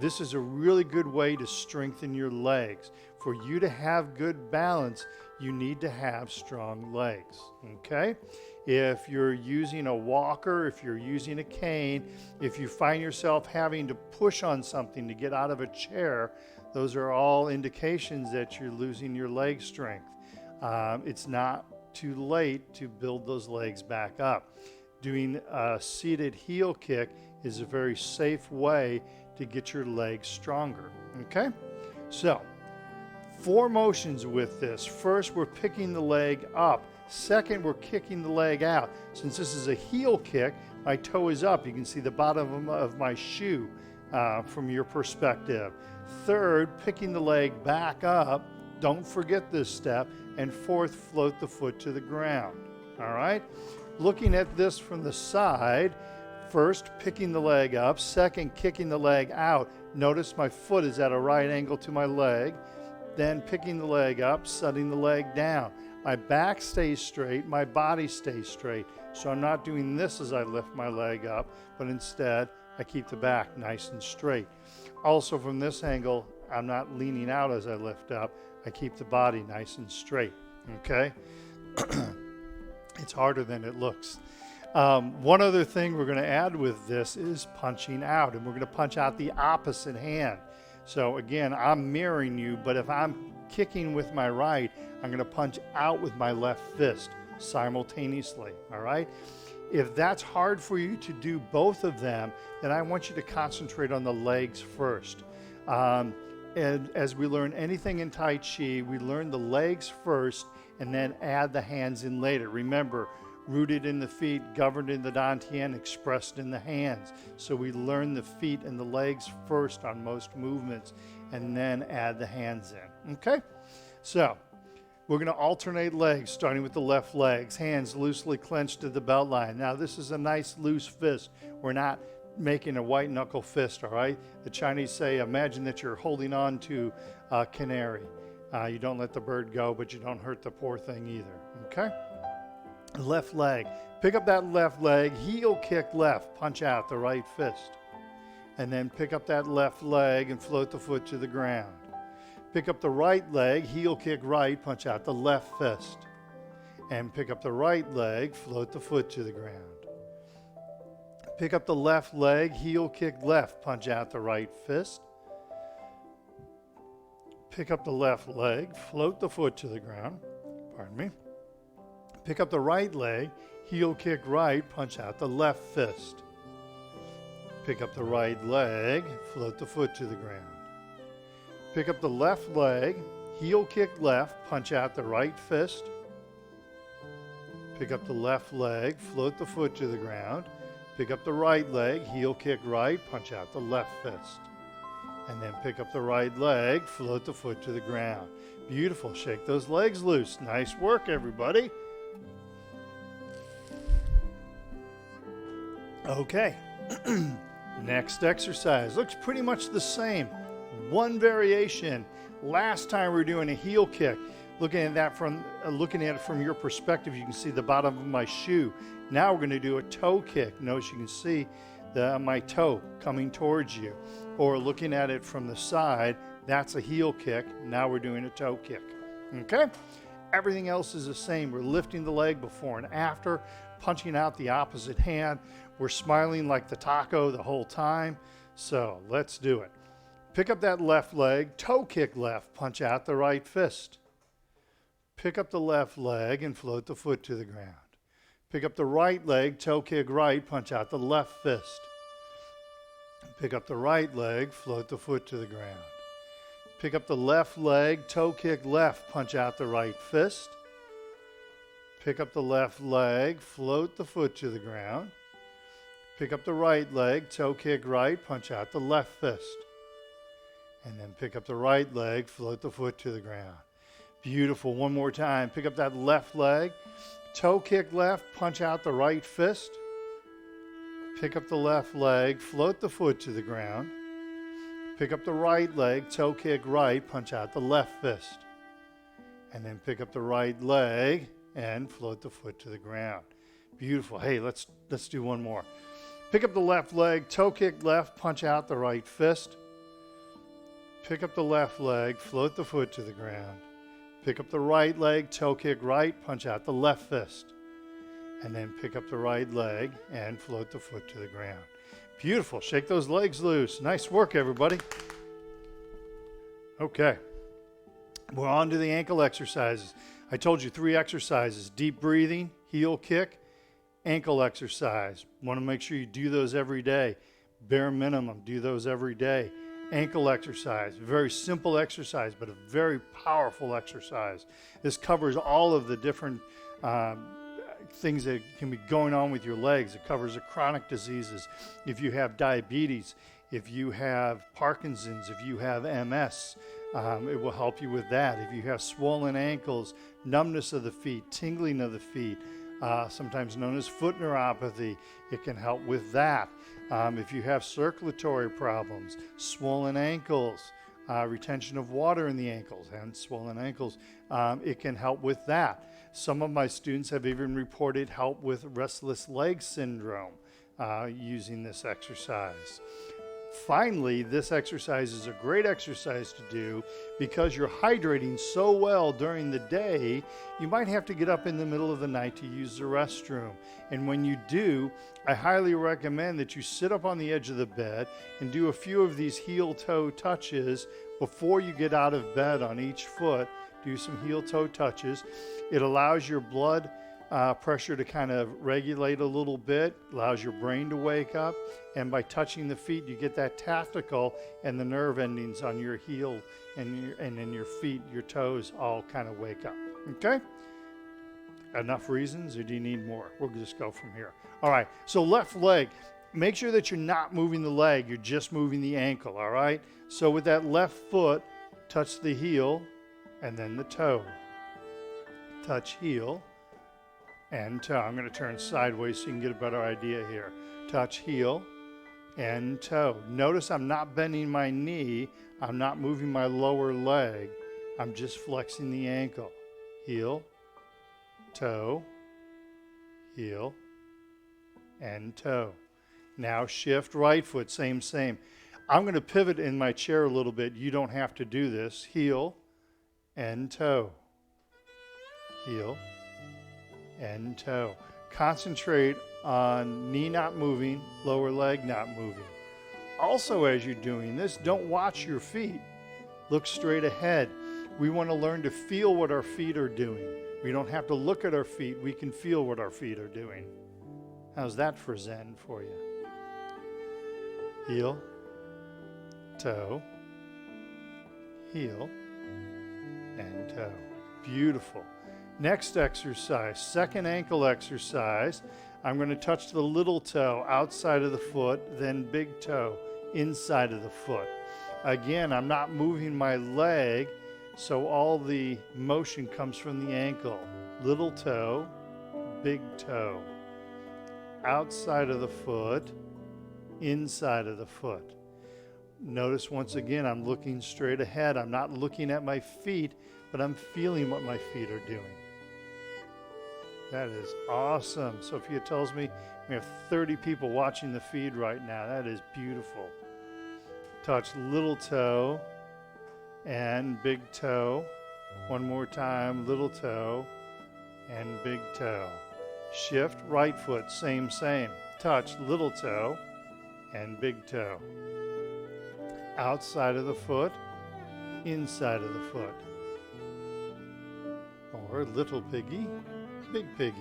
This is a really good way to strengthen your legs. For you to have good balance, you need to have strong legs, okay? If you're using a walker, if you're using a cane, if you find yourself having to push on something to get out of a chair, those are all indications that you're losing your leg strength. It's not too late to build those legs back up. Doing a seated heel kick is a very safe way to get your legs stronger, okay? So, 4 motions with this. First, we're picking the leg up. Second, we're kicking the leg out. Since this is a heel kick, my toe is up. You can see the bottom of my shoe from your perspective. Third, picking the leg back up. Don't forget this step. And fourth, float the foot to the ground, all right? Looking at this from the side, first, picking the leg up. Second, kicking the leg out. Notice my foot is at a right angle to my leg. Then picking the leg up, setting the leg down. My back stays straight, my body stays straight. So I'm not doing this as I lift my leg up, but instead I keep the back nice and straight. Also from this angle, I'm not leaning out as I lift up. I keep the body nice and straight, okay? It's harder than it looks. One other thing we're going to add with this is punching out, and we're going to punch out the opposite hand. So again, I'm mirroring you, but if I'm kicking with my right, I'm going to punch out with my left fist simultaneously, all right? If that's hard for you to do both of them, then I want you to concentrate on the legs first. And as we learn anything in Tai Chi, we learn the legs first and then add the hands in later. Remember, rooted in the feet, governed in the dantian, expressed in the hands. So we learn the feet and the legs first on most movements and then add the hands in, okay? So we're going to alternate legs, starting with the left legs, hands loosely clenched to the belt line. Now this is a nice loose fist. We're not making a white knuckle fist, all right? The Chinese say, imagine that you're holding on to a canary. You don't let the bird go, but you don't hurt the poor thing either, okay? Left leg. Pick up that left leg, heel kick left, punch out the right fist. And then pick up that left leg and float the foot to the ground. Pick up the right leg, heel kick right, punch out the left fist. And pick up the right leg, float the foot to the ground. Pick up the left leg, heel kick left, punch out the right fist. Pick up the left leg, float the foot to the ground. Pardon me. Pick up the right leg, heel kick right, punch out the left fist. Pick up the right leg, float the foot to the ground. Pick up the left leg, heel kick left, punch out the right fist. Pick up the left leg, float the foot to the ground. Pick up the right leg, heel kick right, punch out the left fist. And then pick up the right leg, float the foot to the ground. Beautiful. Shake those legs loose. Nice work, everybody. Okay. Next exercise. Looks pretty much the same. One variation. Last time we were doing a heel kick. Looking at it from your perspective, you can see the bottom of my shoe. Now we're going to do a toe kick. Notice you can see my toe coming towards you. Or looking at it from the side, that's a heel kick. Now we're doing a toe kick. Okay? Everything else is the same. We're lifting the leg before and after, punching out the opposite hand. We're smiling like the taco the whole time. So let's do it. Pick up that left leg, toe kick left, punch out the right fist. Pick up the left leg and float the foot to the ground. Pick up the right leg, toe kick right, punch out the left fist. Pick up the right leg, float the foot to the ground. Pick up the left leg, toe kick left, punch out the right fist. Pick up the left leg, float the foot to the ground. Pick up the right leg, toe kick right, punch out the left fist. And then pick up the right leg, float the foot to the ground. Beautiful. One more time. Pick up that left leg, toe kick left, punch out the right fist. Pick up the left leg, float the foot to the ground. Pick up the right leg, toe kick right, punch out the left fist. And then pick up the right leg and float the foot to the ground. Beautiful. Hey, let's do one more. Pick up the left leg, toe kick left, punch out the right fist. Pick up the left leg, float the foot to the ground. Pick up the right leg, toe kick right, punch out the left fist. And then pick up the right leg and float the foot to the ground. Beautiful. Shake those legs loose. Nice work, everybody. Okay. We're on to the ankle exercises. I told you 3 exercises: deep breathing, heel kick, ankle exercise. Want to make sure you do those every day. Bare minimum, do those every day. Ankle exercise, very simple exercise, but a very powerful exercise. This covers all of the different things that can be going on with your legs. It covers the chronic diseases. If you have diabetes, if you have Parkinson's, if you have MS, it will help you with that. If you have swollen ankles, numbness of the feet, tingling of the feet, sometimes known as foot neuropathy, it can help with that. If you have circulatory problems, swollen ankles, retention of water in the ankles, and swollen ankles, it can help with that. Some of my students have even reported help with restless leg syndrome using this exercise. Finally, this exercise is a great exercise to do because you're hydrating so well during the day. You might have to get up in the middle of the night to use the restroom. And when you do, I highly recommend that you sit up on the edge of the bed and do a few of these heel-toe touches before you get out of bed on each foot. Do some heel-toe touches. It allows your blood pressure to kind of regulate a little bit, allows your brain to wake up, and by touching the feet you get that tactical and the nerve endings on your heel and in your feet, your toes all kind of wake up. Okay? Enough reasons, or do you need more? We'll just go from here. All right, so left leg, make sure that you're not moving the leg, you're just moving the ankle, all right? So with that left foot, touch the heel and then the toe. Touch heel and toe. I'm going to turn sideways so you can get a better idea here. Touch heel and toe. Notice I'm not bending my knee. I'm not moving my lower leg. I'm just flexing the ankle. Heel, toe, heel, and toe. Now shift right foot, same. I'm going to pivot in my chair a little bit. You don't have to do this. Heel and toe. Heel and toe. Concentrate on knee not moving, lower leg not moving. Also, as you're doing this, don't watch your feet. Look straight ahead. We want to learn to feel what our feet are doing. We don't have to look at our feet. We can feel what our feet are doing. How's that for Zen for you? Heel, toe, heel, and toe. Beautiful. Next exercise, second ankle exercise. I'm going to touch the little toe outside of the foot, then big toe inside of the foot. Again, I'm not moving my leg, so all the motion comes from the ankle. Little toe, big toe. Outside of the foot, inside of the foot. Notice once again, I'm looking straight ahead. I'm not looking at my feet, but I'm feeling what my feet are doing. That is awesome. Sophia tells me we have 30 people watching the feed right now. That is beautiful. Touch little toe and big toe. One more time, little toe and big toe. Shift right foot, same. Touch little toe and big toe. Outside of the foot, inside of the foot. Or little piggy, big piggy.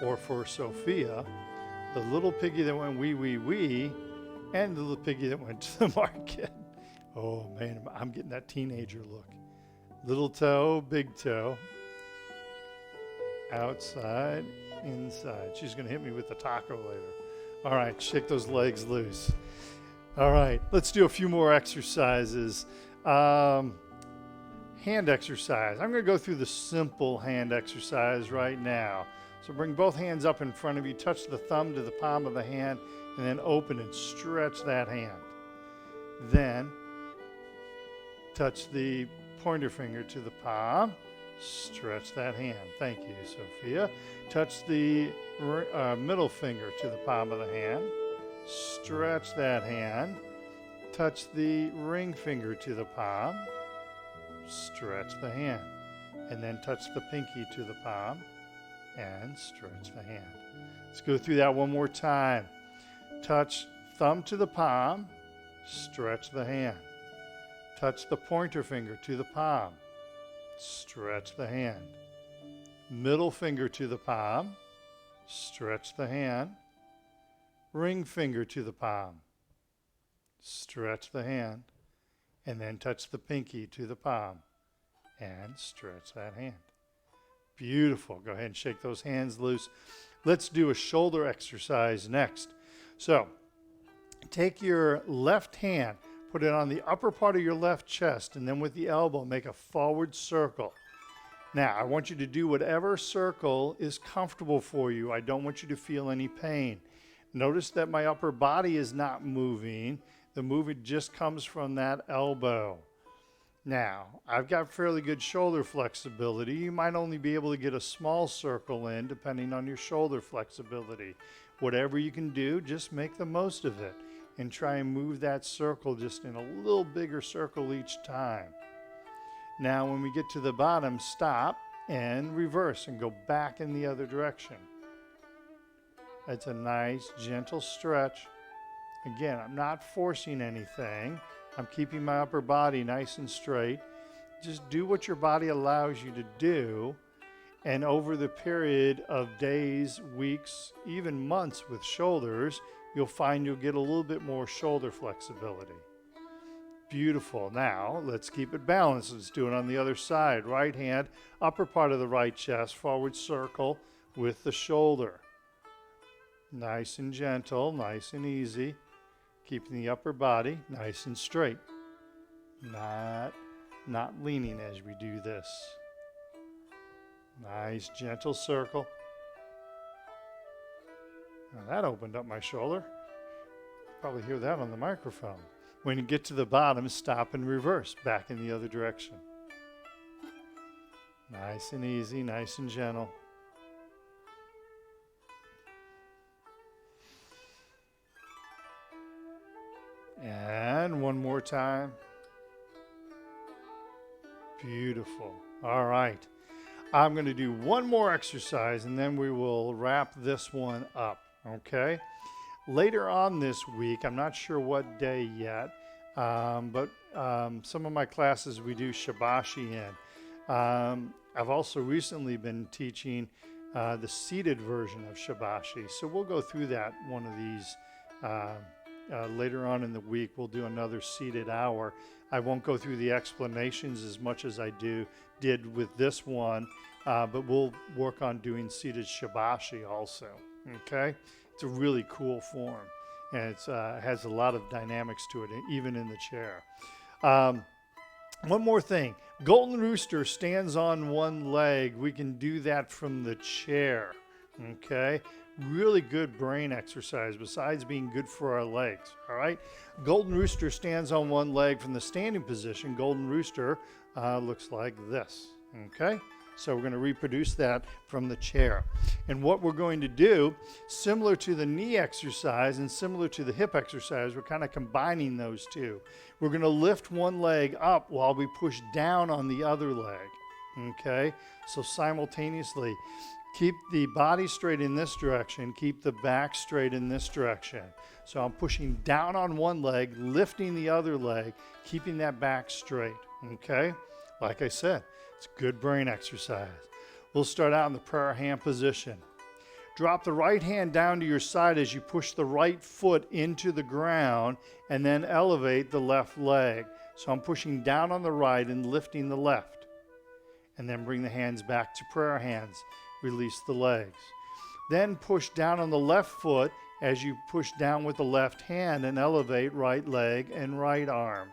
Or for Sophia, the little piggy that went wee, wee, wee, and the little piggy that went to the market. Oh man, I'm getting that teenager look. Little toe, big toe. outside, inside. She's going to hit me with the taco later. All right, shake those legs loose. All right, let's do a few more exercises. Hand exercise. I'm going to go through the simple hand exercise right now. So bring both hands up in front of you, touch the thumb to the palm of the hand, and then open and stretch that hand. Then touch the pointer finger to the palm, stretch that hand. Thank you, Sophia. Touch the middle finger to the palm of the hand, stretch that hand. Touch the ring finger to the palm, stretch the hand. And then touch the pinky to the palm and stretch the hand. Let's go through that one more time. Touch thumb to the palm, stretch the hand. Touch the pointer finger to the palm, stretch the hand. Middle finger to the palm, stretch the hand. Ring finger to the palm, stretch the hand. And then touch the pinky to the palm and stretch that hand. Beautiful. Go ahead and shake those hands loose. Let's do a shoulder exercise next. So take your left hand, put it on the upper part of your left chest, and then with the elbow, make a forward circle. Now, I want you to do whatever circle is comfortable for you. I don't want you to feel any pain. Notice that my upper body is not moving. The movement just comes from that elbow. Now, I've got fairly good shoulder flexibility. You might only be able to get a small circle in depending on your shoulder flexibility. Whatever you can do, just make the most of it and try and move that circle just in a little bigger circle each time. Now, when we get to the bottom, stop and reverse and go back in the other direction. That's a nice, gentle stretch. Again, I'm not forcing anything. I'm keeping my upper body nice and straight. Just do what your body allows you to do. And over the period of days, weeks, even months with shoulders, you'll find you'll get a little bit more shoulder flexibility. Beautiful. Now, let's keep it balanced. Let's do it on the other side. Right hand, upper part of the right chest, forward circle with the shoulder. Nice and gentle, nice and easy. Keeping the upper body nice and straight. Not leaning as we do this. Nice, gentle circle. Now that opened up my shoulder. Probably hear that on the microphone. When you get to the bottom, stop and reverse back in the other direction. Nice and easy, nice and gentle. And one more time. Beautiful. All right. I'm going to do one more exercise and then we will wrap this one up. Okay? Later on this week, I'm not sure what day yet, but some of my classes we do shibashi in. I've also recently been teaching the seated version of shibashi. So we'll go through that one of these later on in the week. We'll do another seated hour. I won't go through the explanations as much as I did with this one, but we'll work on doing seated shibashi also. Okay? It's a really cool form, and it has a lot of dynamics to it, even in the chair. One more thing. Golden Rooster stands on one leg. We can do that from the chair. Okay? Really good brain exercise besides being good for our legs. All right? Golden Rooster stands on one leg from the standing position. Golden Rooster looks like this. Okay? So we're going to reproduce that from the chair. And what we're going to do, similar to the knee exercise and similar to the hip exercise, we're kind of combining those two. We're going to lift one leg up while we push down on the other leg. Okay? So simultaneously, keep the body straight in this direction, keep the back straight in this direction. So I'm pushing down on one leg, lifting the other leg, keeping that back straight. Okay? Like I said, it's good brain exercise. We'll start out in the prayer hand position. Drop the right hand down to your side as you push the right foot into the ground and then elevate the left leg. So I'm pushing down on the right and lifting the left. And then bring the hands back to prayer hands. release the legs. Then push down on the left foot as you push down with the left hand and elevate right leg and right arm.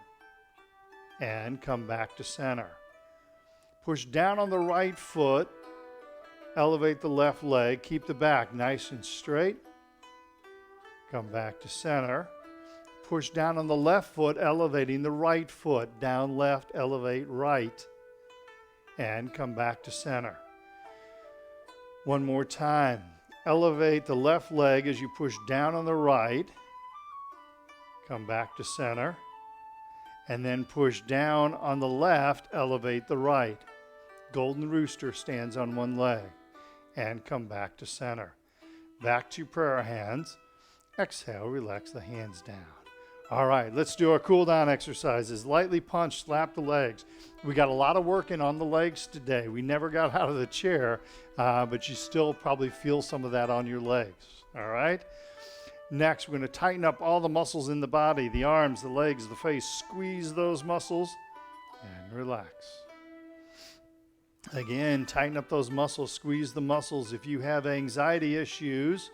And come back to center. Push down on the right foot, elevate the left leg, keep the back nice and straight. Come back to center. Push down on the left foot, elevating the right foot, down left, elevate right, and come back to center. One more time. Elevate the left leg as you push down on the right, come back to center, and then push down on the left, elevate the right. Golden rooster stands on one leg, and come back to center. Back to prayer hands. Exhale, relax the hands down. All right, let's do our cool down exercises. Lightly punch, slap the legs. We got a lot of working on the legs today. We never got out of the chair, but you still probably feel some of that on your legs. All right? Next, we're going to tighten up all the muscles in the body, the arms, the legs, the face. Squeeze those muscles and relax. Again, tighten up those muscles, squeeze the muscles. If you have anxiety issues,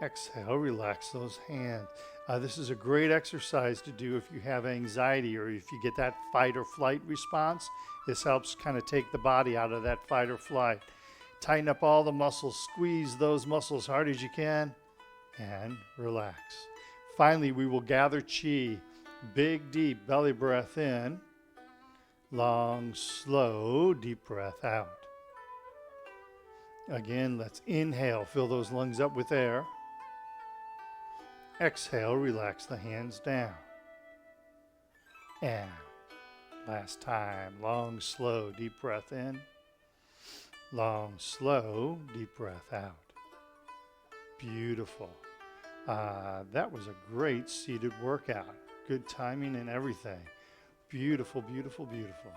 exhale, relax those hands. This is a great exercise to do if you have anxiety or if you get that fight or flight response. This helps kind of take the body out of that fight or flight. Tighten up all the muscles, squeeze those muscles hard as you can, and relax. Finally, we will gather chi. Big, deep belly breath in. Long, slow, deep breath out. Again, let's inhale, fill those lungs up with air. Exhale, relax the hands down. And last time, long, slow, deep breath in. Long, slow, deep breath out. Beautiful. That was a great seated workout. Good timing and everything. Beautiful, beautiful, beautiful.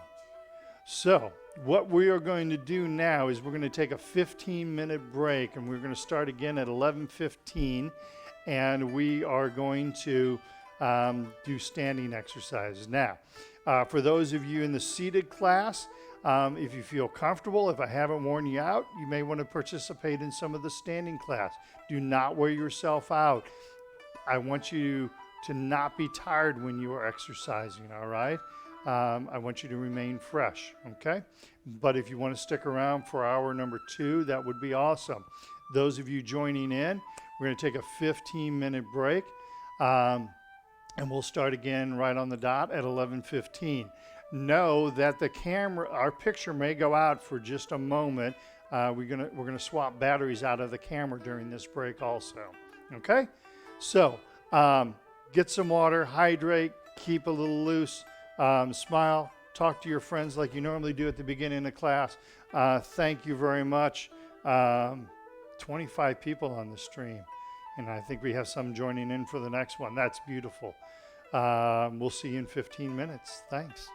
So what we are going to do now is we're going to take a 15-minute break, and we're going to start again at 11:15. And we are going to do standing exercises. Now, for those of you in the seated class, if you feel comfortable, if I haven't worn you out, you may want to participate in some of the standing class. Do not wear yourself out. I want you to not be tired when you are exercising, all right? I want you to remain fresh, okay? But if you want to stick around for hour number 2, that would be awesome. Those of you joining in, we're going to take a 15-minute break, and we'll start again right on the dot at 11:15. Know that the camera, our picture may go out for just a moment. We're gonna swap batteries out of the camera during this break also. Okay, so get some water, hydrate, keep a little loose, smile, talk to your friends like you normally do at the beginning of class. Thank you very much. 25 people on the stream, and I think we have some joining in for the next one. That's beautiful. We'll see you in 15 minutes. Thanks.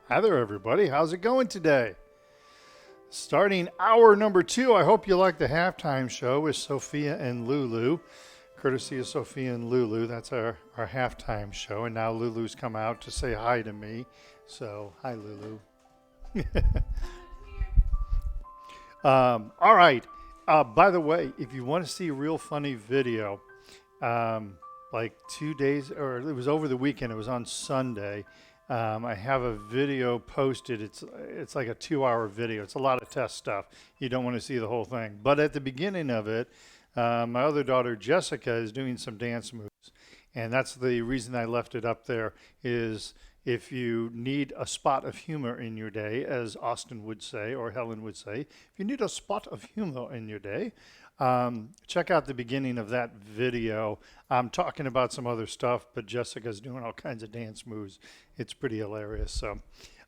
Hi there, everybody. How's it going today? Starting hour number 2. I hope you like the halftime show with Sophia and Lulu. Courtesy of Sophia and Lulu. That's our halftime show. And now Lulu's come out to say hi to me. So, hi, Lulu. All right. By the way, if you want to see a real funny video, like 2 days, or it was over the weekend, it was on Sunday. I have a video posted. It's like a 2-hour video. It's a lot of test stuff. You don't want to see the whole thing. But at the beginning of it, my other daughter Jessica is doing some dance moves, and that's the reason I left it up there. Is if you need a spot of humor in your day, as Austin would say or Helen would say, if you need a spot of humor in your day, check out the beginning of that video. I'm talking about some other stuff, but Jessica's doing all kinds of dance moves. It's pretty hilarious. So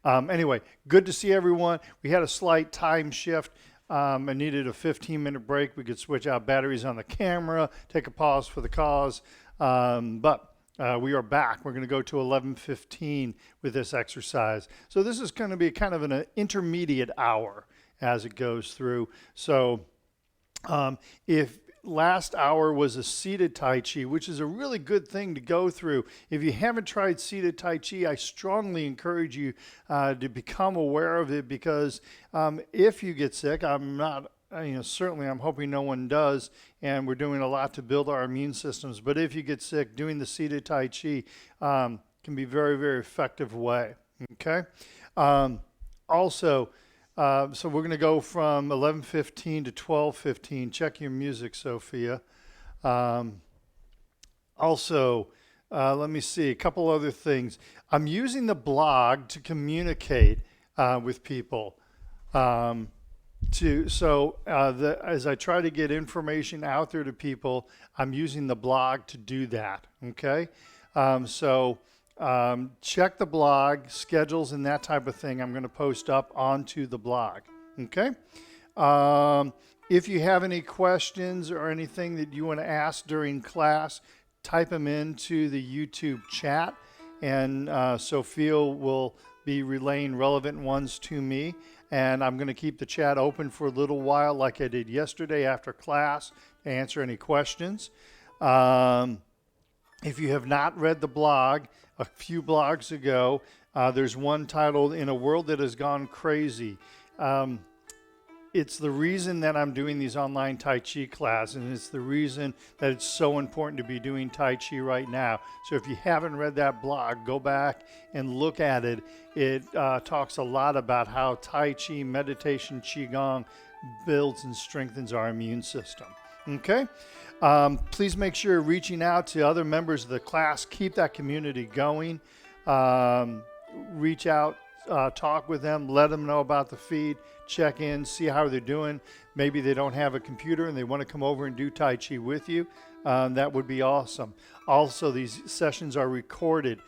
anyway, good to see everyone. We had a slight time shift. I needed a 15-minute break. We could switch out batteries on the camera, take a pause for the cause. But we are back. We're going to go to 11:15 with this exercise. So this is going to be kind of an intermediate hour as it goes through. So if last hour was a seated Tai Chi, which is a really good thing to go through. If you haven't tried seated Tai Chi, I strongly encourage you to become aware of it, because if you get sick, I'm not, certainly I'm hoping no one does, and we're doing a lot to build our immune systems. But if you get sick, doing the seated Tai Chi can be a very, very effective way. Okay. Also, so we're going to go from 11:15 to 12:15. Check your music, Sophia. Also, let me see, a couple other things. I'm using the blog to communicate with people. As I try to get information out there to people, I'm using the blog to do that. Okay, check the blog, schedules and that type of thing. I'm going to post up onto the blog. Okay. If you have any questions or anything that you want to ask during class, type them into the YouTube chat, and Sophia will be relaying relevant ones to me. And I'm going to keep the chat open for a little while, like I did yesterday after class, to answer any questions. If you have not read the blog, a few blogs ago, there's one titled "In a World That Has Gone Crazy." It's the reason that I'm doing these online Tai Chi classes, and it's the reason that it's so important to be doing Tai Chi right now. So if you haven't read that blog, go back and look at it. It talks a lot about how Tai Chi, meditation, QiGong builds and strengthens our immune system. Okay? Please make sure you're reaching out to other members of the class. Keep that community going. Reach out, talk with them, let them know about the feed, check in, see how they're doing. Maybe they don't have a computer and they want to come over and do Tai Chi with you. That would be awesome. Also, these sessions are recorded,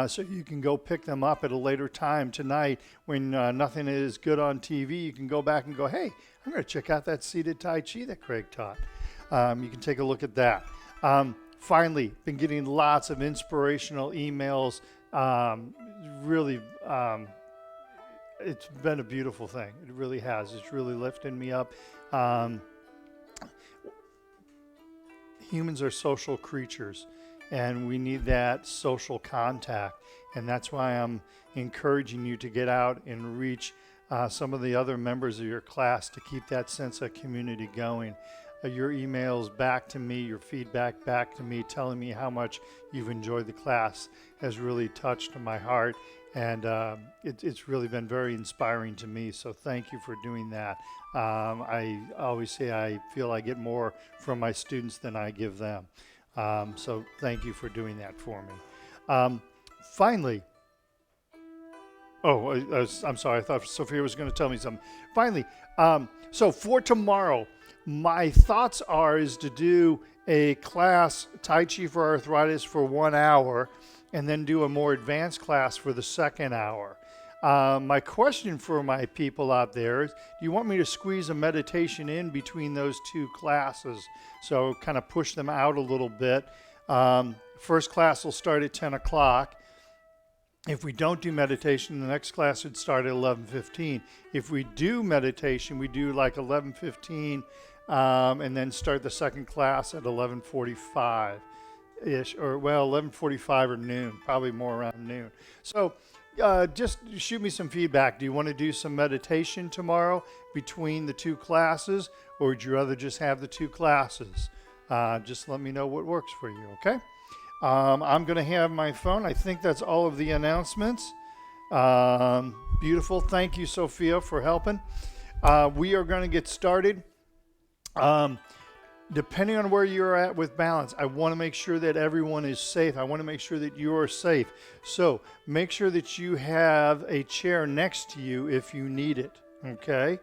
so you can go pick them up at a later time tonight when nothing is good on TV. You can go back and go, hey, I'm going to check out that seated Tai Chi that Craig taught. You can take a look at that. Finally, been getting lots of inspirational emails. Really, it's been a beautiful thing. It really has. It's really lifting me up. Humans are social creatures, and we need that social contact. And that's why I'm encouraging you to get out and reach some of the other members of your class to keep that sense of community going. Your emails back to me, your feedback back to me, telling me how much you've enjoyed the class has really touched my heart, and it's really been very inspiring to me. So thank you for doing that. I always say I feel I get more from my students than I give them. So thank you for doing that for me. Finally, I'm sorry, I thought Sophia was going to tell me something. Finally, so for tomorrow, my thoughts is to do a class, Tai Chi for Arthritis, for 1 hour, and then do a more advanced class for the second hour. My question for my people out there is, do you want me to squeeze a meditation in between those two classes? So kind of push them out a little bit. First class will start at 10 o'clock. If we don't do meditation, the next class would start at 11:15. If we do meditation, we do like 11:15 and then start the second class at 11:45-ish, or well, 11:45 or noon, probably more around noon. So just shoot me some feedback. Do you want to do some meditation tomorrow between the two classes, or would you rather just have the two classes? Just let me know what works for you, okay? I'm going to have my phone. I think that's all of the announcements. Beautiful. Thank you, Sophia, for helping. We are going to get started. Depending on where you're at with balance, I want to make sure that everyone is safe. I want to make sure that you are safe. So make sure that you have a chair next to you if you need it, okay?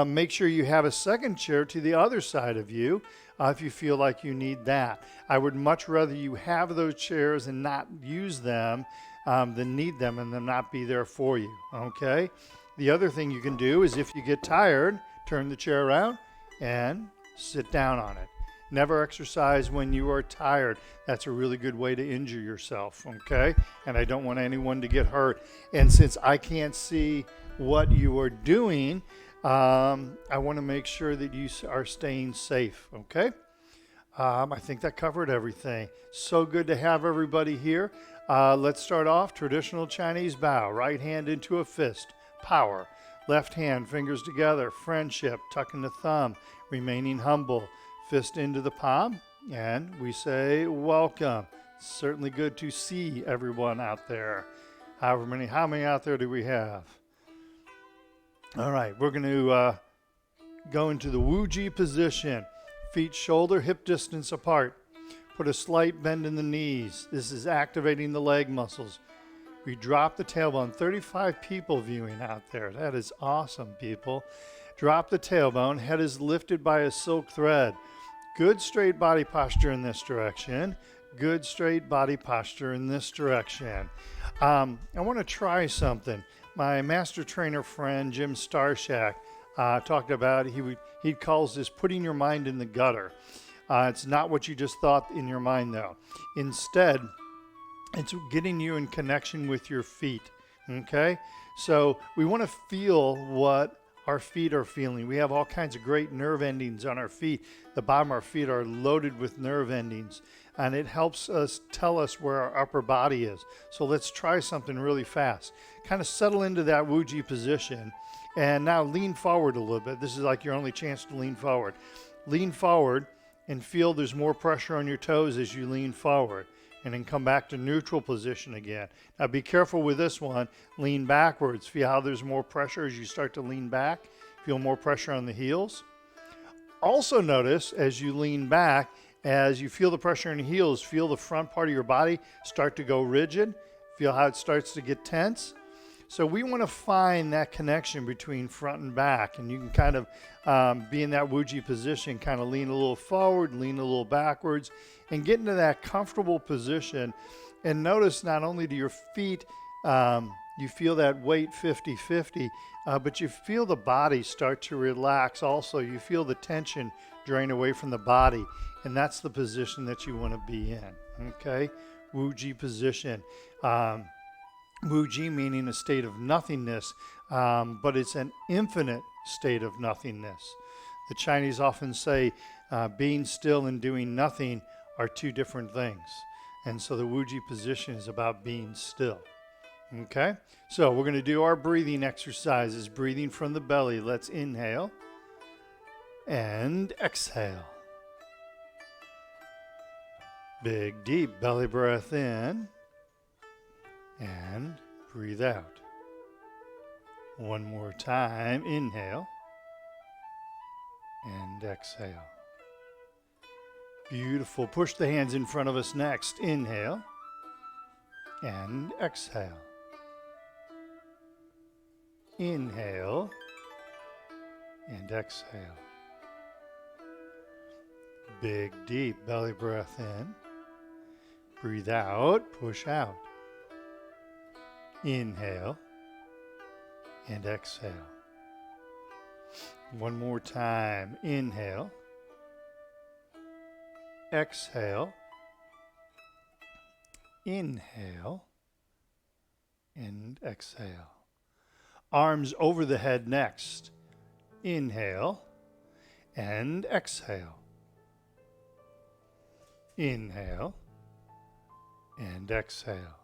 Make sure you have a second chair to the other side of you if you feel like you need that. I would much rather you have those chairs and not use them than need them and them not be there for you, okay? The other thing you can do is if you get tired, turn the chair around and sit down on it. Never exercise when you are tired. That's a really good way to injure yourself, okay? And I don't want anyone to get hurt. And since I can't see what you are doing, I want to make sure that you are staying safe, okay? I think that covered everything. So good to have everybody here. Let's start off. Traditional Chinese bow. Right hand into a fist. Power. Left hand, fingers together. Friendship. Tucking the thumb. Remaining humble. Fist into the palm. And we say welcome. Certainly good to see everyone out there. How many out there do we have? All right, we're going to go into the Wuji position. Feet shoulder, hip distance apart. Put a slight bend in the knees. This is activating the leg muscles. We drop the tailbone. 35 people viewing out there. That is awesome, people. Drop the tailbone. Head is lifted by a silk thread. Good straight body posture in this direction. Good straight body posture in this direction. I want to try something. My master trainer friend, Jim Starshak, talked about, he calls this putting your mind in the gutter. It's not what you just thought in your mind, though. Instead, it's getting you in connection with your feet, okay? So we want to feel what our feet are feeling. We have all kinds of great nerve endings on our feet. The bottom of our feet are loaded with nerve endings, and it helps us tell us where our upper body is. So let's try something really fast. Kind of settle into that Wuji position, and now lean forward a little bit. This is like your only chance to lean forward. Lean forward and feel there's more pressure on your toes as you lean forward, and then come back to neutral position again. Now be careful with this one. Lean backwards. Feel how there's more pressure as you start to lean back. Feel more pressure on the heels. Also notice as you lean back, as you feel the pressure in the heels, feel the front part of your body start to go rigid. Feel how it starts to get tense. So we want to find that connection between front and back, and you can kind of be in that Wuji position, kind of lean a little forward, lean a little backwards, and get into that comfortable position. And notice not only do your feet, you feel that weight 50-50, but you feel the body start to relax also. You feel the tension drain away from the body, and that's the position that you want to be in, okay? Wuji position. Wuji meaning a state of nothingness, but it's an infinite state of nothingness. The Chinese often say being still and doing nothing are two different things. And so the Wuji position is about being still. Okay? So we're going to do our breathing exercises. Breathing from the belly. Let's inhale and exhale. Big, deep belly breath in. And breathe out. One more time. Inhale and exhale. Beautiful. Push the hands in front of us next. Inhale and exhale. Inhale and exhale. Big, deep belly breath in. Breathe out. Push out. Inhale and exhale. One more time. Inhale. Exhale. Inhale. and exhale. Arms over the head next. Inhale and exhale. Inhale and exhale.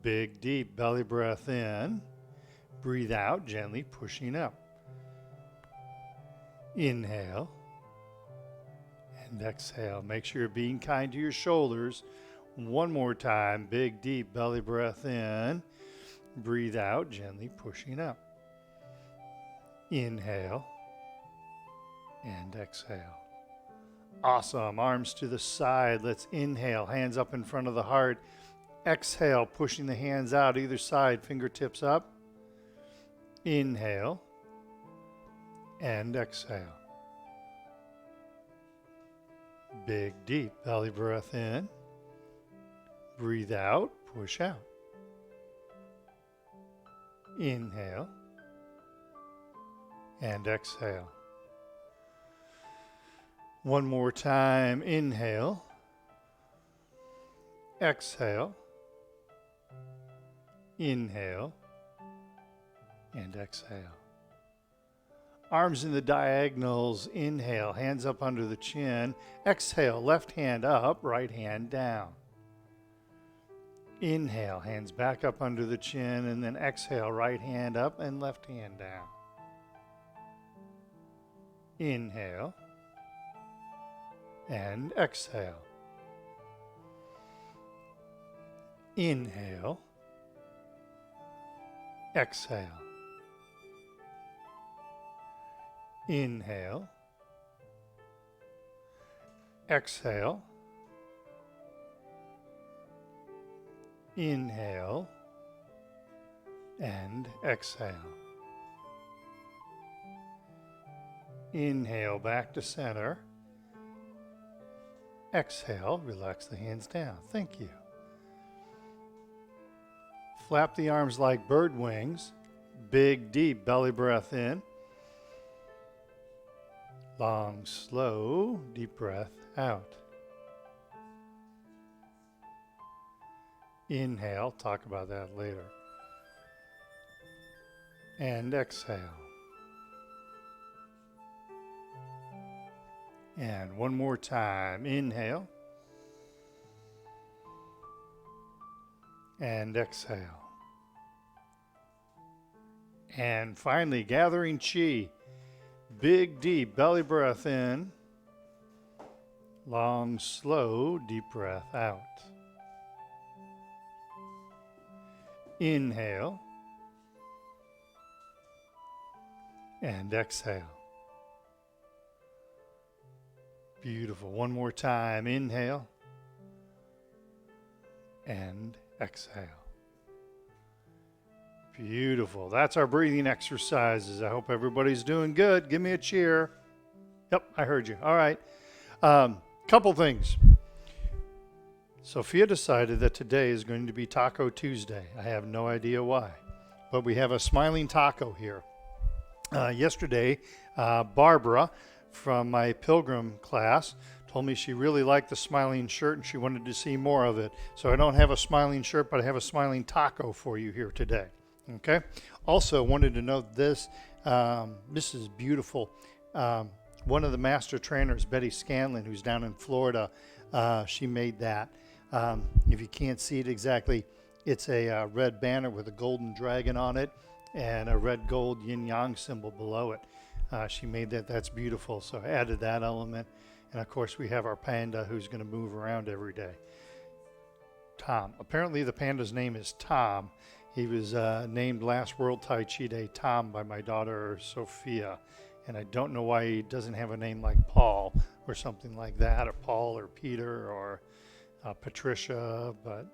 Big, deep belly breath in. Breathe out, gently pushing up. Inhale and exhale. Make sure you're being kind to your shoulders. One more time. Big, deep belly breath in. Breathe out, gently pushing up. Inhale and exhale. Awesome. Arms to the side. Let's inhale. Hands up in front of the heart. Exhale, pushing the hands out either side, fingertips up. Inhale and exhale. Big, deep belly breath in. Breathe out, push out. Inhale and exhale. One more time. Inhale. Exhale. Inhale and exhale. Arms in the diagonals. Inhale, hands up under the chin. Exhale, left hand up, right hand down. Inhale, hands back up under the chin, and then exhale, right hand up and left hand down. Inhale and exhale. Inhale. Exhale. Inhale. Exhale. Inhale and exhale. Inhale back to center. Exhale, relax the hands down. Thank you. Flap the arms like bird wings. Big, deep belly breath in. Long, slow, deep breath out. Inhale, talk about that later. And exhale. And one more time. Inhale. And exhale. And finally, gathering chi. Big, deep belly breath in. Long, slow, deep breath out. Inhale. And exhale. Beautiful. One more time. Inhale. And exhale. Beautiful. That's our breathing exercises. I hope everybody's doing good. Give me a cheer. Yep, I heard you. All right. Couple things. Sophia decided that today is going to be Taco Tuesday. I have no idea why, but we have a smiling taco here. Yesterday, Barbara from my pilgrim class told me she really liked the smiling shirt and she wanted to see more of it. So I don't have a smiling shirt, but I have a smiling taco for you here today. Okay. Also wanted to note this. This is beautiful. One of the master trainers, Betty Scanlon, who's down in Florida, she made that. If you can't see it exactly, it's a red banner with a golden dragon on it and a red gold yin-yang symbol below it. She made that. That's beautiful. So I added that element. And of course, we have our panda who's going to move around every day. Tom. Apparently, the panda's name is Tom. He was named last World Tai Chi Day Tom by my daughter Sophia. And I don't know why he doesn't have a name like Paul or something like that, or Paul or Peter or Patricia, but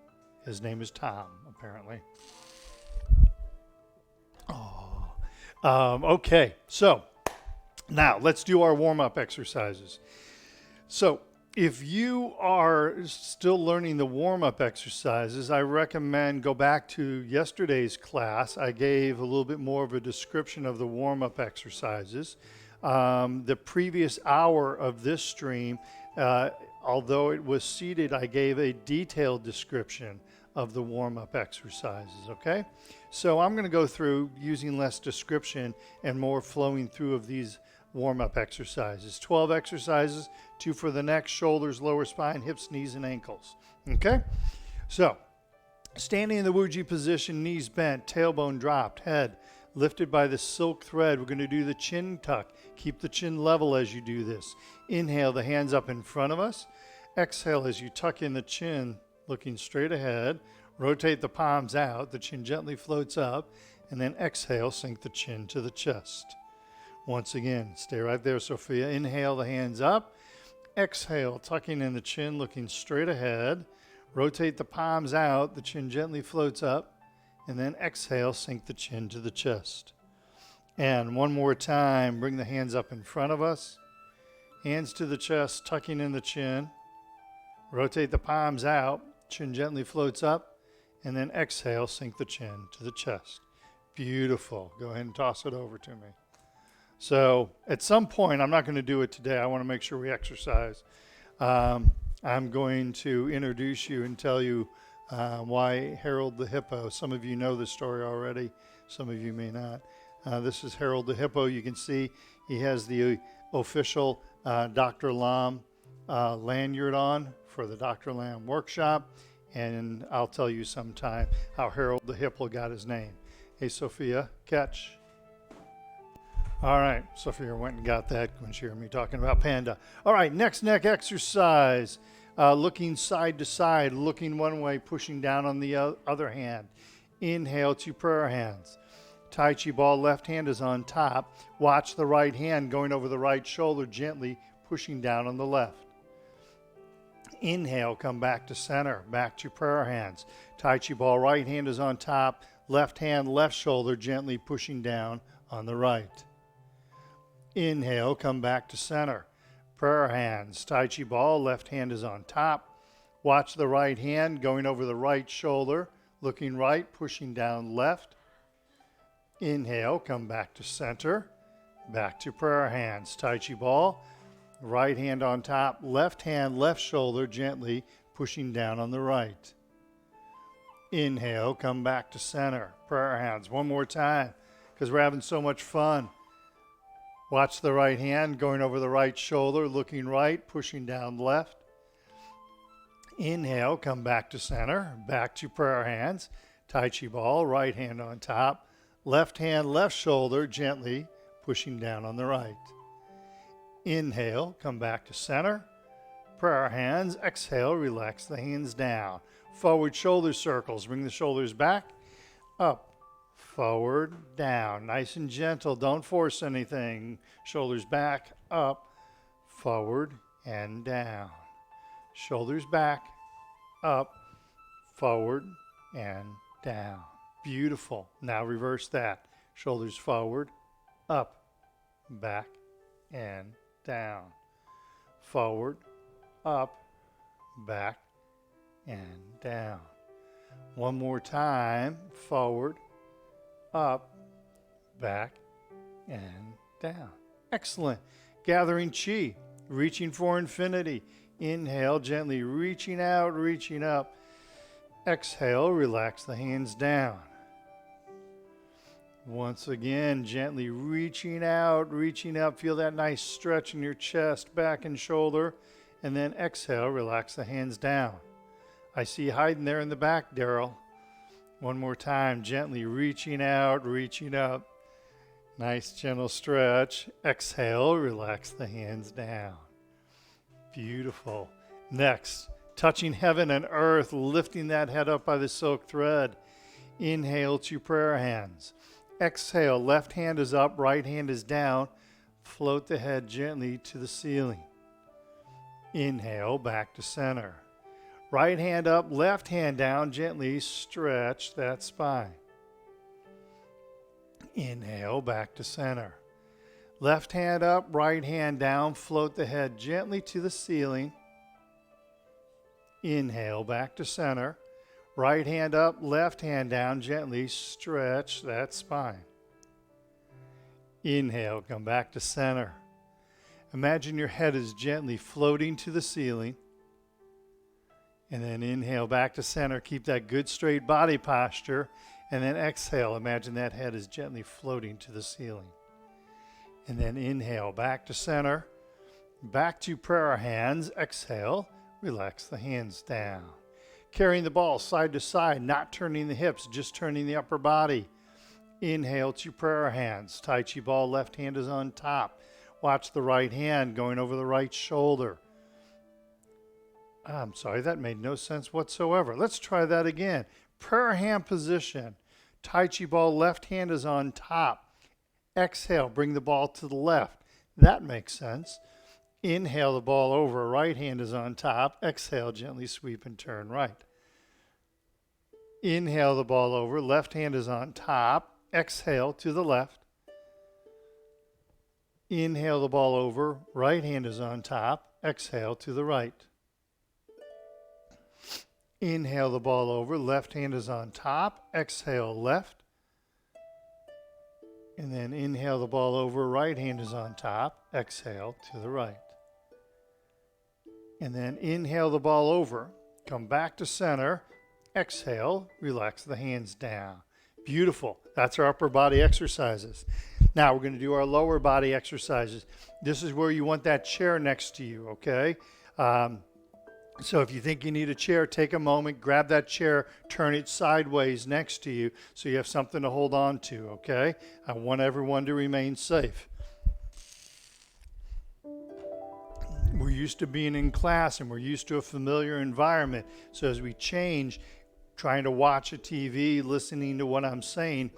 his name is Tom, apparently. Okay, so now let's do our warm-up exercises. So if you are still learning the warm-up exercises, I recommend go back to yesterday's class. I gave a little bit more of a description of the warm-up exercises. The previous hour of this stream, although it was seated, I gave a detailed description of the warm-up exercises, okay? So I'm going to go through using less description and more flowing through of these warm-up exercises. 12 exercises, 2 for the neck, shoulders, lower spine, hips, knees, and ankles, okay? So standing in the Wuji position, knees bent, tailbone dropped, head lifted by the silk thread. We're going to do the chin tuck. Keep the chin level as you do this. Inhale, the hands up in front of us. Exhale as you tuck in the chin, looking straight ahead. Rotate the palms out. The chin gently floats up. And then exhale, sink the chin to the chest. Once again, stay right there, Sophia. Inhale, the hands up. Exhale, tucking in the chin, looking straight ahead. Rotate the palms out. The chin gently floats up. And then exhale, sink the chin to the chest. And one more time, bring the hands up in front of us. Hands to the chest, tucking in the chin. Rotate the palms out. Chin gently floats up. And then exhale, sink the chin to the chest. Beautiful. Go ahead and toss it over to me. So at some point, I'm not going to do it today. I want to make sure we exercise. I'm going to introduce you and tell you why Harold the Hippo. Some of you know this story already. Some of you may not. This is Harold the Hippo. You can see he has the official Dr. Lam lanyard on for the Dr. Lam workshop. And I'll tell you sometime how Harold the Hippo got his name. Hey, Sophia, catch. All right, Sophia went and got that when she heard me talking about panda. All right, next neck exercise. Looking side to side, looking one way, pushing down on the other hand. Inhale to prayer hands. Tai Chi ball, left hand is on top. Watch the right hand going over the right shoulder, gently pushing down on the left. Inhale, come back to center, back to prayer hands. Tai Chi ball, right hand is on top. Left hand, left shoulder, gently pushing down on the right. Inhale, come back to center. Prayer hands, Tai Chi ball, left hand is on top. Watch the right hand going over the right shoulder, looking right, pushing down left. Inhale, come back to center. Back to prayer hands, Tai Chi ball, right hand on top, left hand, left shoulder, gently pushing down on the right. Inhale, come back to center. Prayer hands, one more time, because we're having so much fun. Watch the right hand going over the right shoulder, looking right, pushing down left. Inhale, come back to center, back to prayer hands. Tai Chi ball, right hand on top. Left hand, left shoulder, gently pushing down on the right. Inhale, come back to center. Prayer hands, exhale, relax the hands down. Forward shoulder circles, bring the shoulders back, up. Forward, down, nice and gentle. Don't force anything. Shoulders back, up, forward, and down. Shoulders back, up, forward, and down. Beautiful. Now reverse that. Shoulders forward, up, back, and down. Forward, up, back, and down. One more time. Forward, up, back, and down. Excellent. Gathering chi, reaching for infinity. Inhale, gently reaching out, reaching up. Exhale, relax the hands down. Once again, gently reaching out, reaching up. Feel that nice stretch in your chest, back, and shoulder. And then exhale, relax the hands down. I see you hiding there in the back, Daryl. One more time, gently reaching out, reaching up. Nice gentle stretch. Exhale, relax the hands down. Beautiful. Next, touching heaven and earth, lifting that head up by the silk thread. Inhale to prayer hands. Exhale, left hand is up, right hand is down. Float the head gently to the ceiling. Inhale, back to center. Right hand up, left hand down, gently stretch that spine. Inhale, back to center. Left hand up, right hand down, float the head gently to the ceiling. Inhale, back to center. Right hand up, left hand down, gently stretch that spine. Inhale, come back to center. Imagine your head is gently floating to the ceiling. And then inhale back to center. Keep that good straight body posture. And then exhale. Imagine that head is gently floating to the ceiling. And then inhale back to center. Back to prayer hands. Exhale. Relax the hands down. Carrying the ball side to side, not turning the hips, just turning the upper body. Inhale to prayer hands. Tai Chi ball, left hand is on top. Watch the right hand going over the right shoulder. I'm sorry, that made no sense whatsoever. Let's try that again. Prayer hand position. Tai Chi ball, left hand is on top. Exhale, bring the ball to the left. That makes sense. Inhale the ball over, right hand is on top. Exhale, gently sweep and turn right. Inhale the ball over, left hand is on top. Exhale to the left. Inhale the ball over, right hand is on top. Exhale to the right. Inhale the ball over, left hand is on top. Exhale left. And then inhale the ball over, right hand is on top. Exhale to the right. And then inhale the ball over, come back to center. Exhale, relax the hands down. Beautiful. That's our upper body exercises. Now we're going to do our lower body exercises. This is where you want that chair next to you, okay? So if you think you need a chair, take a moment, grab that chair, turn it sideways next to you so you have something to hold on to, okay? I want everyone to remain safe. We're used to being in class and we're used to a familiar environment. So as we change, trying to watch a TV, listening to what I'm saying,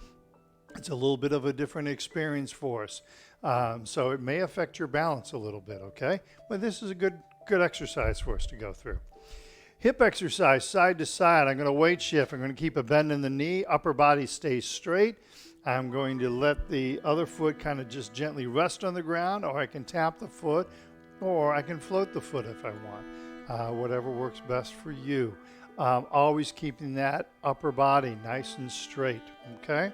it's a little bit of a different experience for us. So it may affect your balance a little bit, okay? But this is a good exercise for us to go through. Hip exercise, side to side. I'm going to weight shift. I'm going to keep a bend in the knee. Upper body stays straight. I'm going to let the other foot kind of just gently rest on the ground, or I can tap the foot, or I can float the foot if I want. Whatever works best for you. Always keeping that upper body nice and straight, okay?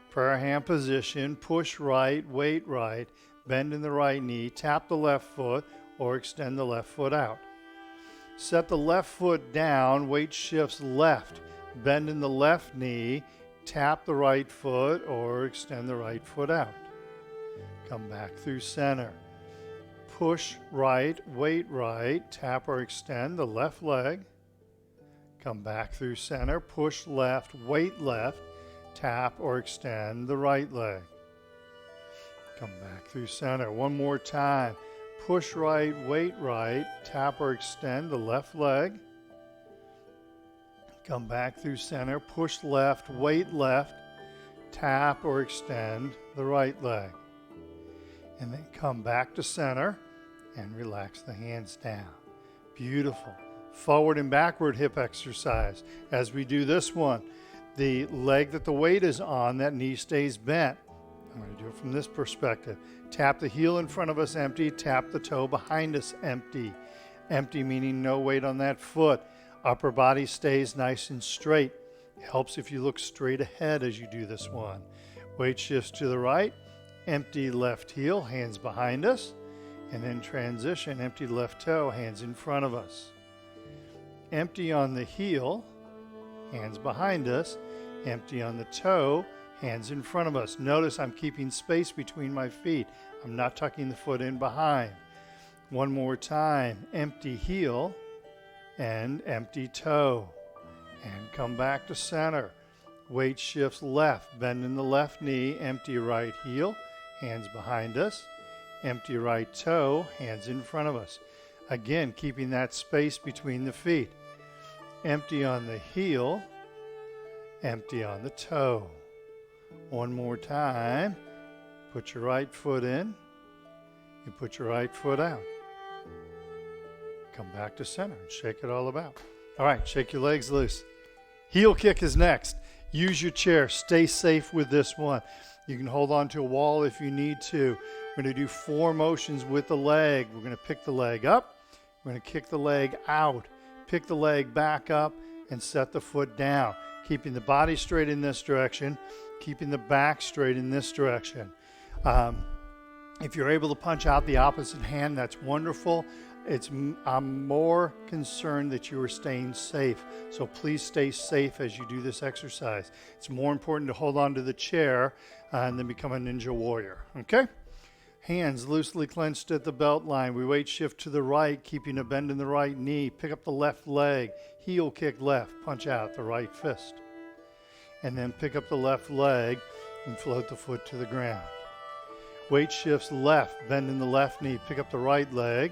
Prayer hand position, push right, weight right, bend in the right knee, tap the left foot, or extend the left foot out. Set the left foot down, weight shifts left, bend in the left knee, tap the right foot, or extend the right foot out. Come back through center. Push right, weight right, tap or extend the left leg. Come back through center, push left, weight left, tap or extend the right leg. Come back through center. One more time. Push right, weight right, tap or extend the left leg. Come back through center, push left, weight left, tap or extend the right leg. And then come back to center and relax the hands down. Beautiful. Forward and backward hip exercise. As we do this one, the leg that the weight is on, that knee stays bent. I'm going to do it from this perspective. Tap the heel in front of us empty, tap the toe behind us empty. Empty meaning no weight on that foot. Upper body stays nice and straight. Helps if you look straight ahead as you do this one. Weight shifts to the right, empty left heel, hands behind us, and then transition, empty left toe, hands in front of us. Empty on the heel, hands behind us, empty on the toe, hands in front of us. Notice I'm keeping space between my feet. I'm not tucking the foot in behind. One more time, empty heel and empty toe. And come back to center. Weight shifts left, bend in the left knee, empty right heel, hands behind us, empty right toe, hands in front of us. Again, keeping that space between the feet. Empty on the heel, empty on the toe. One more time. Put your right foot in. You put your right foot out. Come back to center and shake it all about. All right, shake your legs loose. Heel kick is next. Use your chair. Stay safe with this one. You can hold on to a wall if you need to. We're going to do 4 motions with the leg. We're going to pick the leg up. We're going to kick the leg out. Pick the leg back up and set the foot down. Keeping the body straight in this direction. Keeping the back straight in this direction. If you're able to punch out the opposite hand, that's wonderful. I'm more concerned that you are staying safe. So please stay safe as you do this exercise. It's more important to hold on to the chair and then become a ninja warrior. Okay? Hands loosely clenched at the belt line. We weight shift to the right, keeping a bend in the right knee. Pick up the left leg. Heel kick left. Punch out the right fist. And then pick up the left leg and float the foot to the ground. Weight shifts left. Bend in the left knee. Pick up the right leg.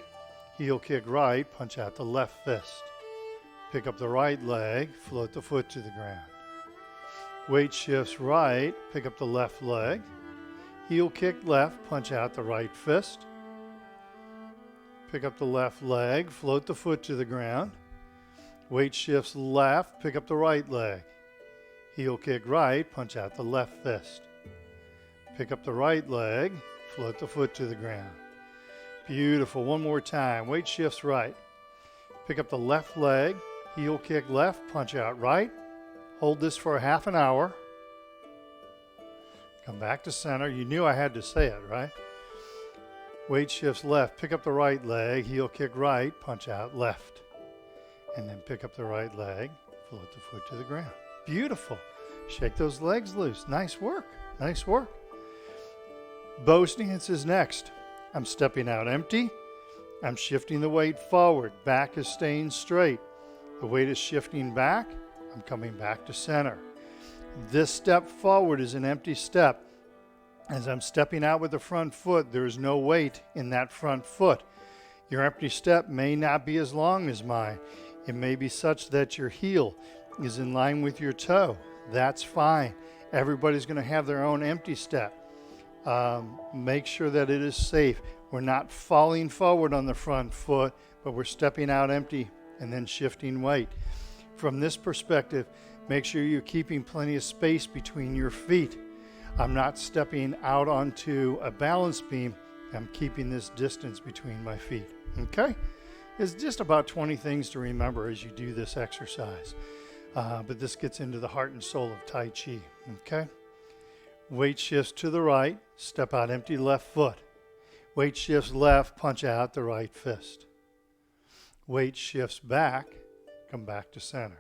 Heel kick right. Punch out the left fist. Pick up the right leg. Float the foot to the ground. Weight shifts right. Pick up the left leg. Heel kick left, punch out the right fist. Pick up the left leg, float the foot to the ground. Weight shifts left, pick up the right leg. Heel kick right, punch out the left fist. Pick up the right leg, float the foot to the ground. Beautiful. One more time. Weight shifts right. Pick up the left leg, heel kick left, punch out right. Hold this for a half an hour. Come back to center. You knew I had to say it, right? Weight shifts left. Pick up the right leg. Heel kick right. Punch out left. And then pick up the right leg. Float the foot to the ground. Beautiful. Shake those legs loose. Nice work. Nice work. Bow stance is next. I'm stepping out empty. I'm shifting the weight forward. Back is staying straight. The weight is shifting back. I'm coming back to center. This step forward is an empty step. As I'm stepping out with the front foot, there is no weight in that front foot. Your empty step may not be as long as mine. It may be such that your heel is in line with your toe. That's fine. Everybody's going to have their own empty step. Make sure that it is safe. We're not falling forward on the front foot, but we're stepping out empty and then shifting weight. From this perspective, make sure you're keeping plenty of space between your feet. I'm not stepping out onto a balance beam. I'm keeping this distance between my feet. Okay? It's just about 20 things to remember as you do this exercise. But this gets into the heart and soul of Tai Chi. Okay? Weight shifts to the right. Step out empty left foot. Weight shifts left. Punch out the right fist. Weight shifts back. Come back to center.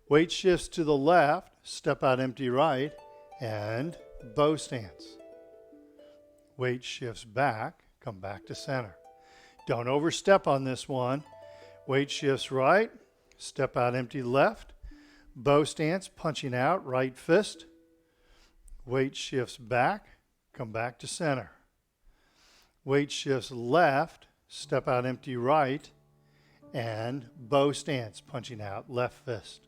Weight shifts to the left, step out empty right, and bow stance. Weight shifts back, come back to center. Don't overstep on this one. Weight shifts right, step out empty left, bow stance, punching out, right fist. Weight shifts back, come back to center. Weight shifts left, step out empty right, and bow stance, punching out, left fist.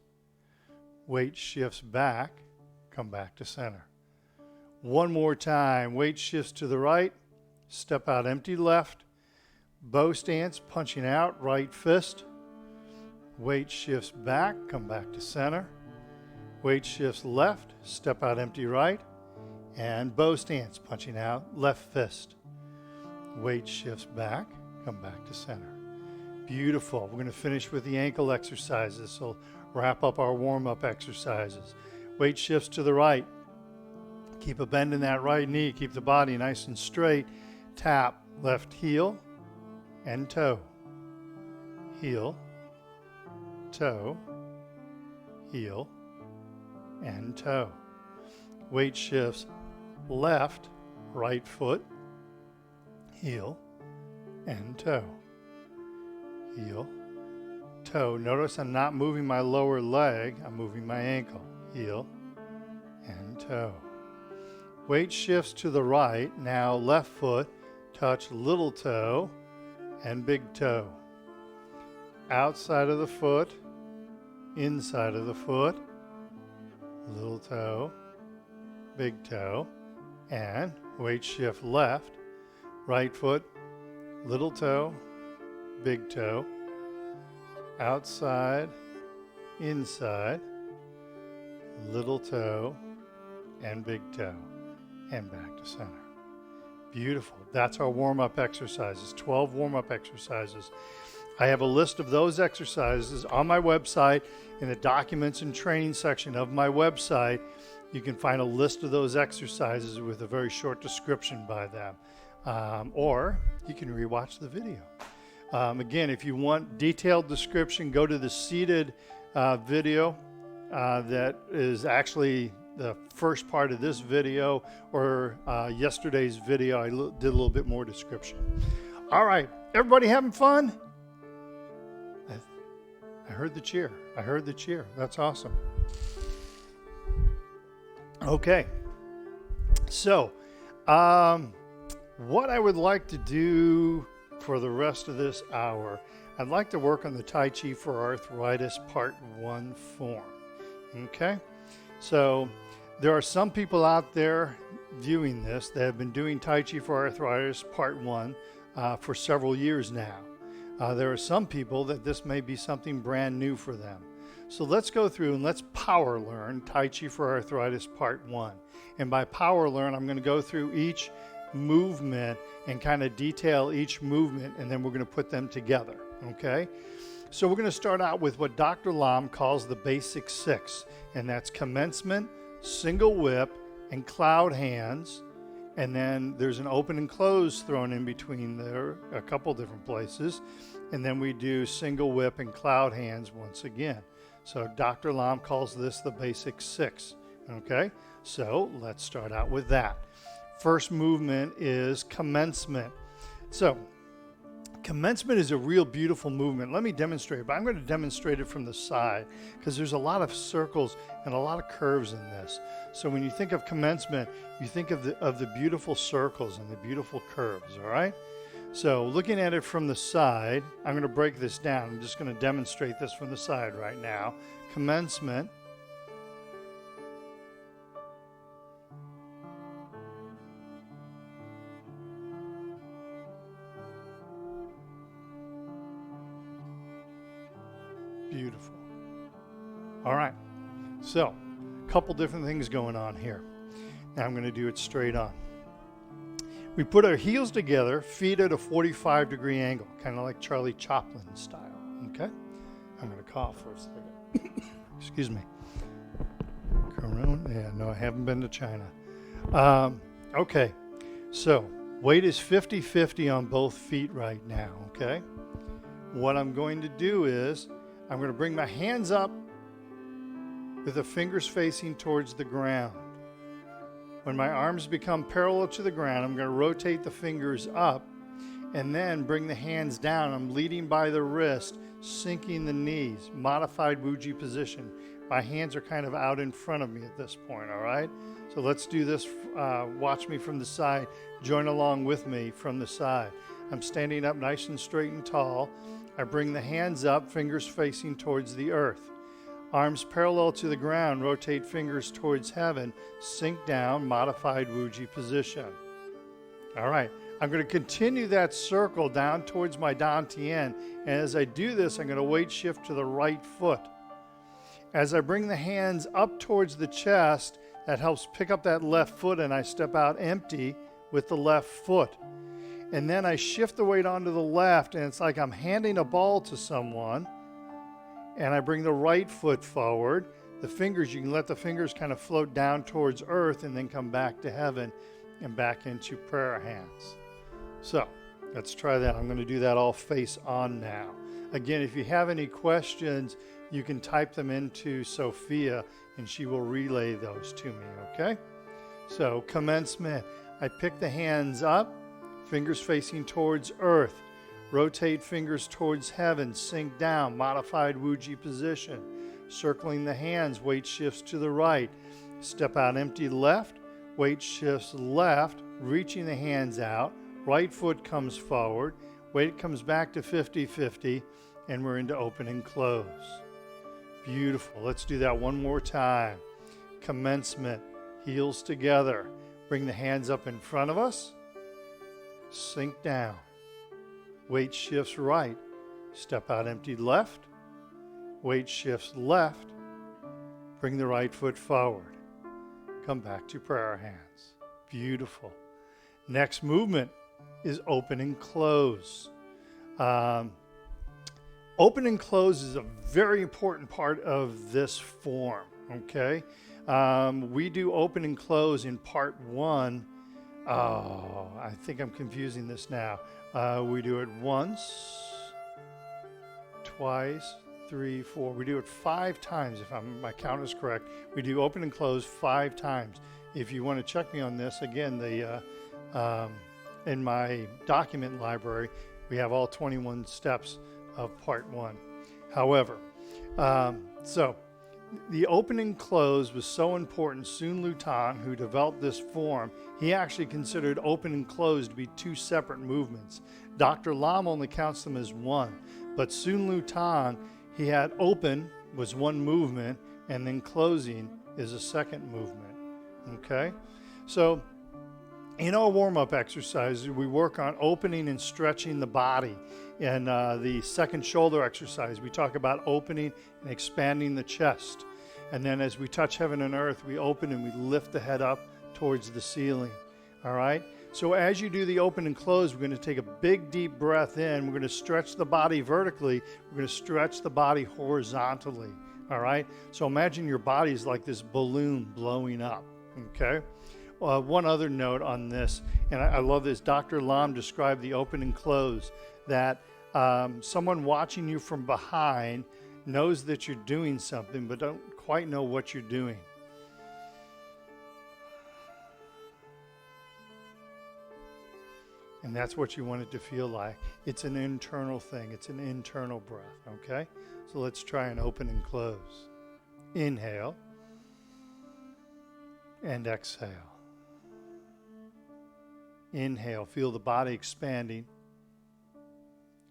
Weight shifts back, come back to center. One more time. Weight shifts to the right, step out empty left, bow stance, punching out, right fist. Weight shifts back, come back to center. Weight shifts left, step out empty right, and bow stance, punching out, left fist. Weight shifts back, come back to center. Beautiful. We're going to finish with the ankle exercises. So wrap up our warm-up exercises. Weight shifts to the right. Keep a bend in that right knee. Keep the body nice and straight. Tap left heel and toe. Heel, toe, heel, and toe. Weight shifts left, right foot, heel, and toe. Heel, toe. Notice I'm not moving my lower leg, I'm moving my ankle. Heel and toe. Weight shifts to the right. Now left foot, touch little toe and big toe. Outside of the foot, inside of the foot, little toe, big toe, and weight shift left, right foot, little toe, big toe, outside, inside, little toe, and big toe, and back to center. Beautiful. That's our warm-up exercises, 12 warm-up exercises. I have a list of those exercises on my website. In the documents and training section of my website, you can find a list of those exercises with a very short description by them. Or you can rewatch the video. Again, if you want detailed description, go to the seated video that is actually the first part of this video, or yesterday's video. I did a little bit more description. All right, everybody having fun? I heard the cheer. I heard the cheer. That's awesome. Okay, so what I would like to do for the rest of this hour, I'd like to work on the Tai Chi for Arthritis Part 1 form. Okay, so there are some people out there viewing this that have been doing Tai Chi for Arthritis Part 1 for several years now. There are some people that this may be something brand new for them. So let's go through and let's power learn Tai Chi for Arthritis Part 1. And by power learn, I'm going to go through each movement and kind of detail each movement, and then we're going to put them together. Okay? So we're going to start out with what Dr. Lam calls the basic 6, and that's commencement, single whip, and cloud hands. And then there's an open and close thrown in between there, a couple different places. And then we do single whip and cloud hands once again. So Dr. Lam calls this the basic 6. Okay, so let's start out with that. First movement is commencement. So commencement is a real beautiful movement. Let me demonstrate it, but I'm going to demonstrate it from the side because there's a lot of circles and a lot of curves in this. So when you think of commencement, you think of the beautiful circles and the beautiful curves, all right? So looking at it from the side, I'm going to break this down. I'm just going to demonstrate this from the side right now. Commencement. Beautiful. All right. So, a couple different things going on here. Now I'm going to do it straight on. We put our heels together, feet at a 45-degree angle, kind of like Charlie Chaplin style. Okay? I'm going to cough for a second. Excuse me. Corona? Yeah, no, I haven't been to China. Okay. So, weight is 50-50 on both feet right now. Okay? What I'm going to do is I'm going to bring my hands up with the fingers facing towards the ground. When my arms become parallel to the ground, I'm going to rotate the fingers up and then bring the hands down. I'm leading by the wrist, sinking the knees, modified Wuji position. My hands are kind of out in front of me at this point, all right? So let's do this. Watch me from the side. Join along with me from the side. I'm standing up nice and straight and tall. I bring the hands up, fingers facing towards the earth. Arms parallel to the ground, rotate fingers towards heaven, sink down, modified Wuji position. All right, I'm going to continue that circle down towards my Dantian, and as I do this, I'm going to weight shift to the right foot. As I bring the hands up towards the chest, that helps pick up that left foot, and I step out empty with the left foot. And then I shift the weight onto the left, and it's like I'm handing a ball to someone. And I bring the right foot forward. The fingers, you can let the fingers kind of float down towards earth and then come back to heaven and back into prayer hands. So let's try that. I'm going to do that all face on now. Again, if you have any questions, you can type them into Sophia and she will relay those to me, okay? So commencement. I pick the hands up, fingers facing towards earth. Rotate fingers towards heaven, sink down, modified Wuji position. Circling the hands, weight shifts to the right. Step out empty left, weight shifts left, reaching the hands out. Right foot comes forward, weight comes back to 50-50, and we're into open and close. Beautiful. Let's do that one more time. Commencement, heels together. Bring the hands up in front of us. Sink down. Weight shifts right. Step out empty left. Weight shifts left. Bring the right foot forward. Come back to prayer hands. Beautiful. Next movement is open and close. Open and close is a very important part of this form, okay? We do open and close in part 1. Oh, I think I'm confusing this now. We do it once, twice, 3, 4. We do it 5 times if my count is correct. We do open and close 5 times. If you want to check me on this, again, in my document library, we have all 21 steps of part 1. However, so the open and close was so important. Sun Lutang, who developed this form, he actually considered open and close to be 2 separate movements. Dr. Lam only counts them as 1, but Sun Lutang, he had open was 1 movement, and then closing is a 2nd movement. Okay, so in our warm-up exercises, we work on opening and stretching the body. In the second shoulder exercise, we talk about opening and expanding the chest. And then as we touch heaven and earth, we open and we lift the head up towards the ceiling. All right? So as you do the open and close, we're going to take a big, deep breath in. We're going to stretch the body vertically. We're going to stretch the body horizontally. All right? So imagine your body is like this balloon blowing up. Okay? One other note on this, and I love this. Dr. Lam described the open and close, that someone watching you from behind knows that you're doing something but don't quite know what you're doing. And that's what you want it to feel like. It's an internal thing. It's an internal breath, okay? So let's try an open and close. Inhale and exhale. Inhale, feel the body expanding.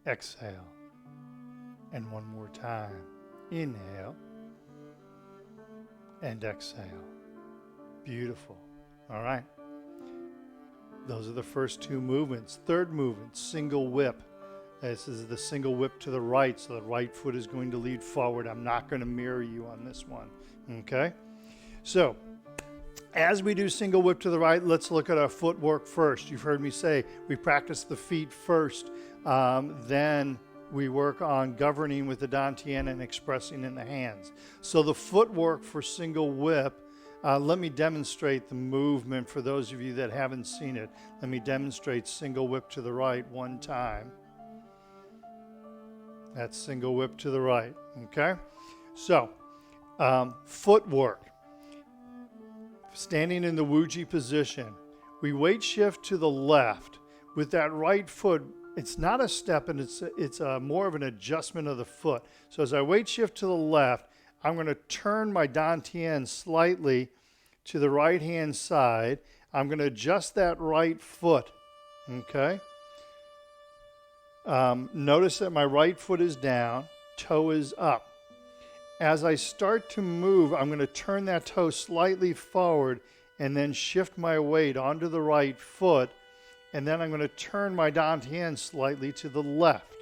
Exhale. And one more time. Inhale and exhale. Beautiful. All right. Those are the first 2 movements. Third movement, single whip. This is the single whip to the right, so the right foot is going to lead forward. I'm not going to mirror you on this one. Okay? So, as we do single whip to the right, let's look at our footwork first. You've heard me say we practice the feet first, then we work on governing with the dantian and expressing in the hands. So the footwork for single whip, let me demonstrate the movement for those of you that haven't seen it. Let me demonstrate single whip to the right 1 time. That's single whip to the right, okay? So, footwork. Standing in the Wuji position, we weight shift to the left. With that right foot, it's not a step, and it's more of an adjustment of the foot. So as I weight shift to the left, I'm going to turn my dantian slightly to the right-hand side. I'm going to adjust that right foot, okay? Notice that my right foot is down, toe is up. As I start to move, I'm going to turn that toe slightly forward and then shift my weight onto the right foot, and then I'm going to turn my dantian slightly to the left.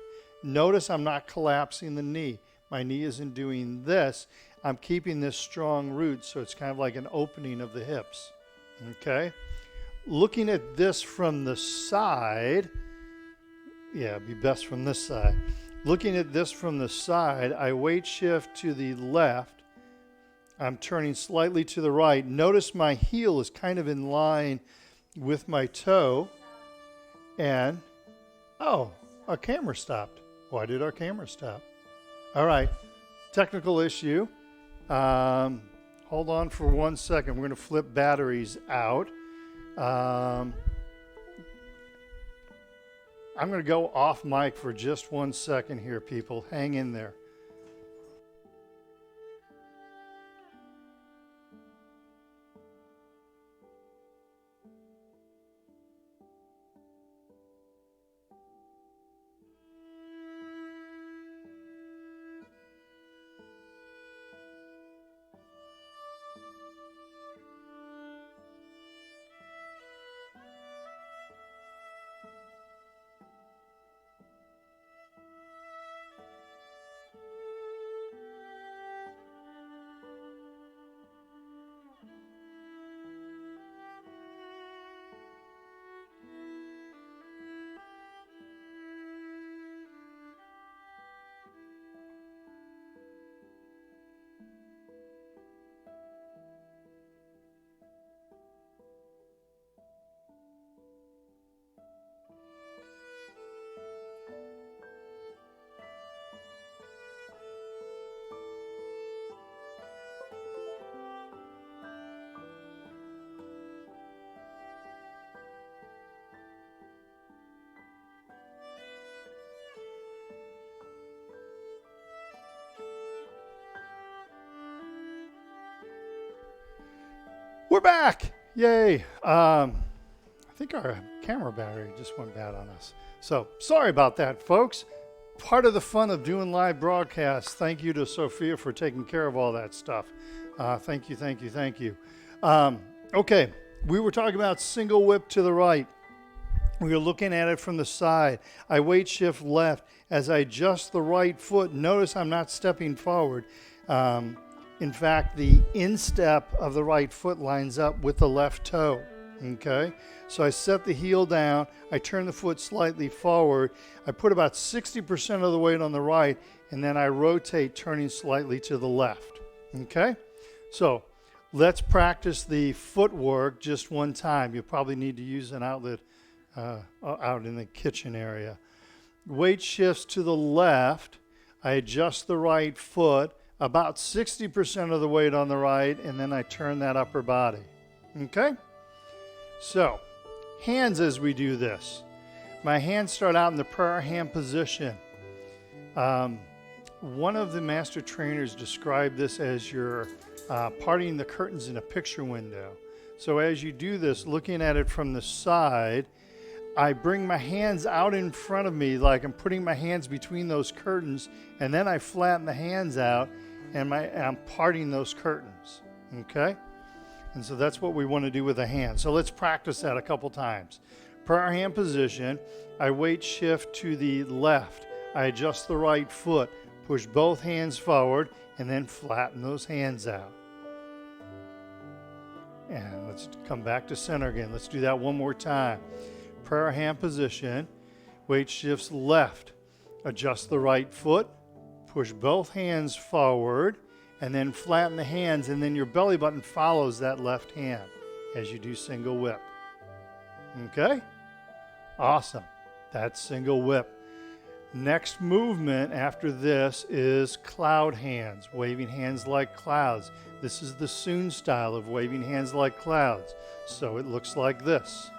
Notice I'm not collapsing the knee. My knee isn't doing this. I'm keeping this strong root, so it's kind of like an opening of the hips. Okay? Looking at this from the side, yeah, it'd be best from this side. Looking at this from the side, I weight shift to the left. I'm turning slightly to the right. Notice my heel is kind of in line with my toe. And, oh, our camera stopped. Why did our camera stop? All right, technical issue. Hold on for 1 second. We're going to flip batteries out. I'm going to go off mic for just 1 second here, people. Hang in there. We're back. Yay. I think our camera battery just went bad on us. So sorry about that, folks. Part of the fun of doing live broadcasts. Thank you to Sophia for taking care of all that stuff. Thank you, thank you, thank you. Okay, we were talking about single whip to the right. We were looking at it from the side. I weight shift left as I adjust the right foot. Notice I'm not stepping forward. In fact, the instep of the right foot lines up with the left toe. Okay, so I set the heel down. I turn the foot slightly forward. I put about 60% of the weight on the right, and then I rotate, turning slightly to the left. Okay, so let's practice the footwork just one time. You'll probably need to use an outlet out in the kitchen area. Weight shifts to the left. I adjust the right foot, about 60% of the weight on the right, and then I turn that upper body. Okay? So, hands as we do this. My hands start out in the prayer hand position. One of the master trainers described this as you're parting the curtains in a picture window. So as you do this, looking at it from the side, I bring my hands out in front of me like I'm putting my hands between those curtains, and then I flatten the hands out and I'm parting those curtains, okay? And so that's what we want to do with the hand. So let's practice that a couple times. Prayer hand position, I weight shift to the left. I adjust the right foot, push both hands forward, and then flatten those hands out. And let's come back to center again. Let's do that one more time. Prayer hand position, weight shifts left. Adjust the right foot, push both hands forward, and then flatten the hands, and then your belly button follows that left hand as you do single whip. Okay? Awesome. That's single whip. Next movement after this is cloud hands, waving hands like clouds. This is the Soon style of waving hands like clouds. So it looks like this.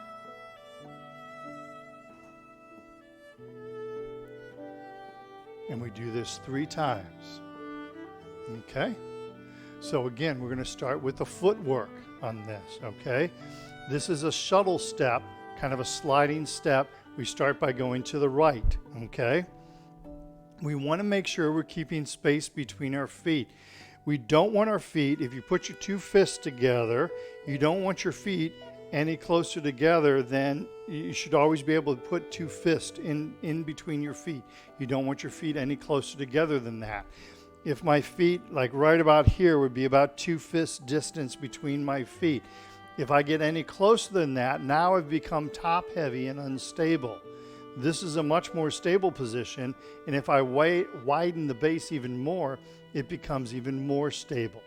And we do this 3 times. Okay? So again, we're going to start with the footwork on this, okay? This is a shuttle step, kind of a sliding step. We start by going to the right, okay? We want to make sure we're keeping space between our feet. We don't want our feet, if you put your 2 fists together, you don't want your feet any closer together than you should always be able to put 2 fists in between your feet. You don't want your feet any closer together than that. If my feet, like right about here, would be about 2 fists distance between my feet. If I get any closer than that, now I've become top heavy and unstable. This is a much more stable position, and if I widen the base even more, it becomes even more stable.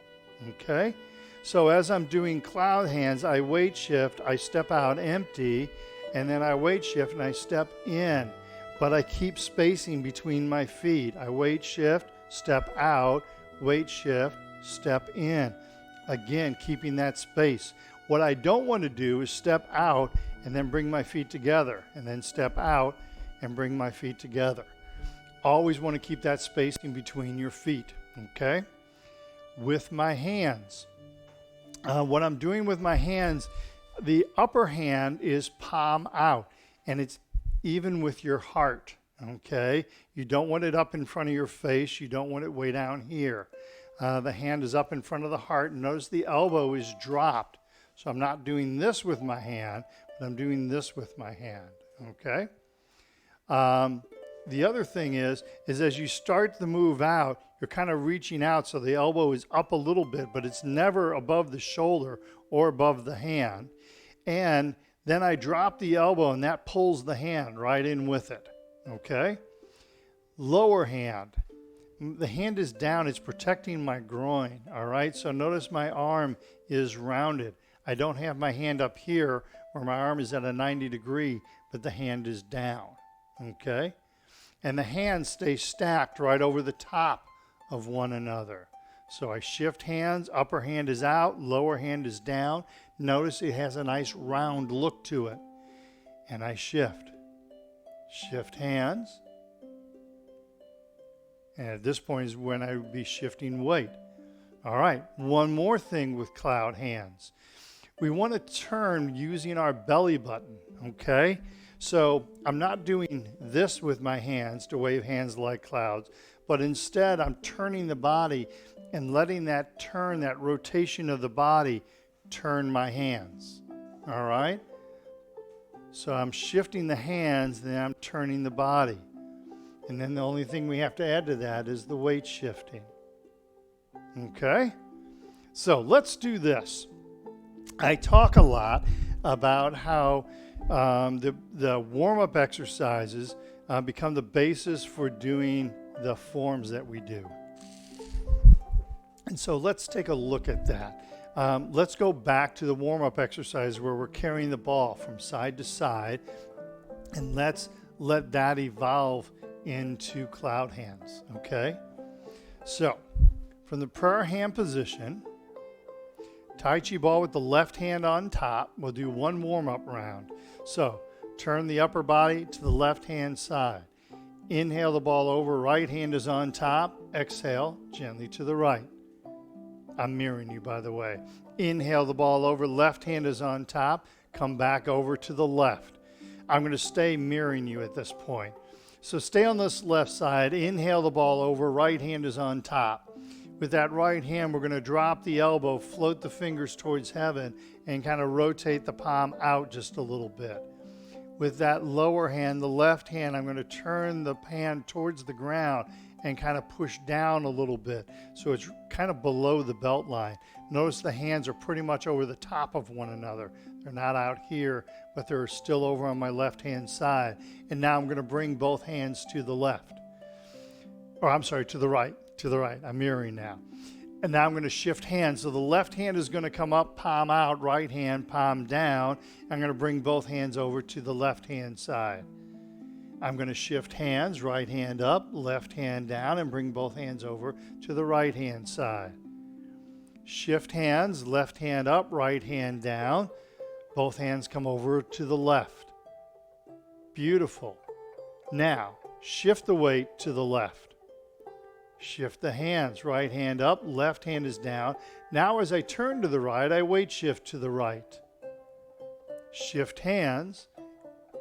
Okay? So as I'm doing cloud hands, I weight shift, I step out empty, and then I weight shift and I step in. But I keep spacing between my feet. I weight shift, step out, weight shift, step in. Again, keeping that space. What I don't want to do is step out and then bring my feet together, and then step out and bring my feet together. Always want to keep that spacing between your feet, okay? With my hands. What I'm doing with my hands, the upper hand is palm out, and it's even with your heart, okay? You don't want it up in front of your face. You don't want it way down here. The hand is up in front of the heart. Notice the elbow is dropped. So I'm not doing this with my hand, but I'm doing this with my hand, okay? The other thing is as you start the move out, you're kind of reaching out so the elbow is up a little bit, but it's never above the shoulder or above the hand. And then I drop the elbow, and that pulls the hand right in with it, okay? Lower hand. The hand is down. It's protecting my groin, all right? So notice my arm is rounded. I don't have my hand up here where my arm is at a 90 degree, but the hand is down, okay? And the hands stay stacked right over the top of one another. So I shift hands, upper hand is out, lower hand is down. Notice it has a nice round look to it. And I shift. Shift hands. And at this point is when I would be shifting weight. All right, one more thing with cloud hands. we want to turn using our belly button, okay? So I'm not doing this with my hands to wave hands like clouds, but instead I'm turning the body and letting that turn, that rotation of the body, turn my hands, all right? So I'm shifting the hands, then I'm turning the body. And then the only thing we have to add to that is the weight shifting. Okay? So let's do this. I talk a lot about how the warm-up exercises become the basis for doing the forms that we do. And so let's take a look at that. Let's go back to the warm-up exercise where we're carrying the ball from side to side, and let's let that evolve into cloud hands, okay? So, from the prayer hand position, Tai Chi ball with the left hand on top, we'll do one warm-up round. So, turn the upper body to the left-hand side. Inhale the ball over, right hand is on top, exhale gently to the right. I'm mirroring you, by the way. Inhale the ball over, left hand is on top, come back over to the left. I'm going to stay mirroring you at this point. So stay on this left side, inhale the ball over, right hand is on top. With that right hand, we're going to drop the elbow, float the fingers towards heaven, and kind of rotate the palm out just a little bit. With that lower hand, the left hand, I'm going to turn the hand towards the ground and kind of push down a little bit so it's kind of below the belt line. Notice the hands are pretty much over the top of one another. They're not out here, but they're still over on my left-hand side. And now I'm going to bring both hands to the left. Or I'm sorry, to the right. To the right. I'm mirroring now. And now I'm going to shift hands. So the left hand is going to come up, palm out, right hand, palm down. I'm going to bring both hands over to the left-hand side. I'm going to shift hands, right hand up, left hand down, and bring both hands over to the right-hand side. Shift hands, left hand up, right hand down. Both hands come over to the left. Beautiful. Now, shift the weight to the left. Shift the hands, right hand up, left hand is down. Now as I turn to the right, I weight shift to the right. Shift hands.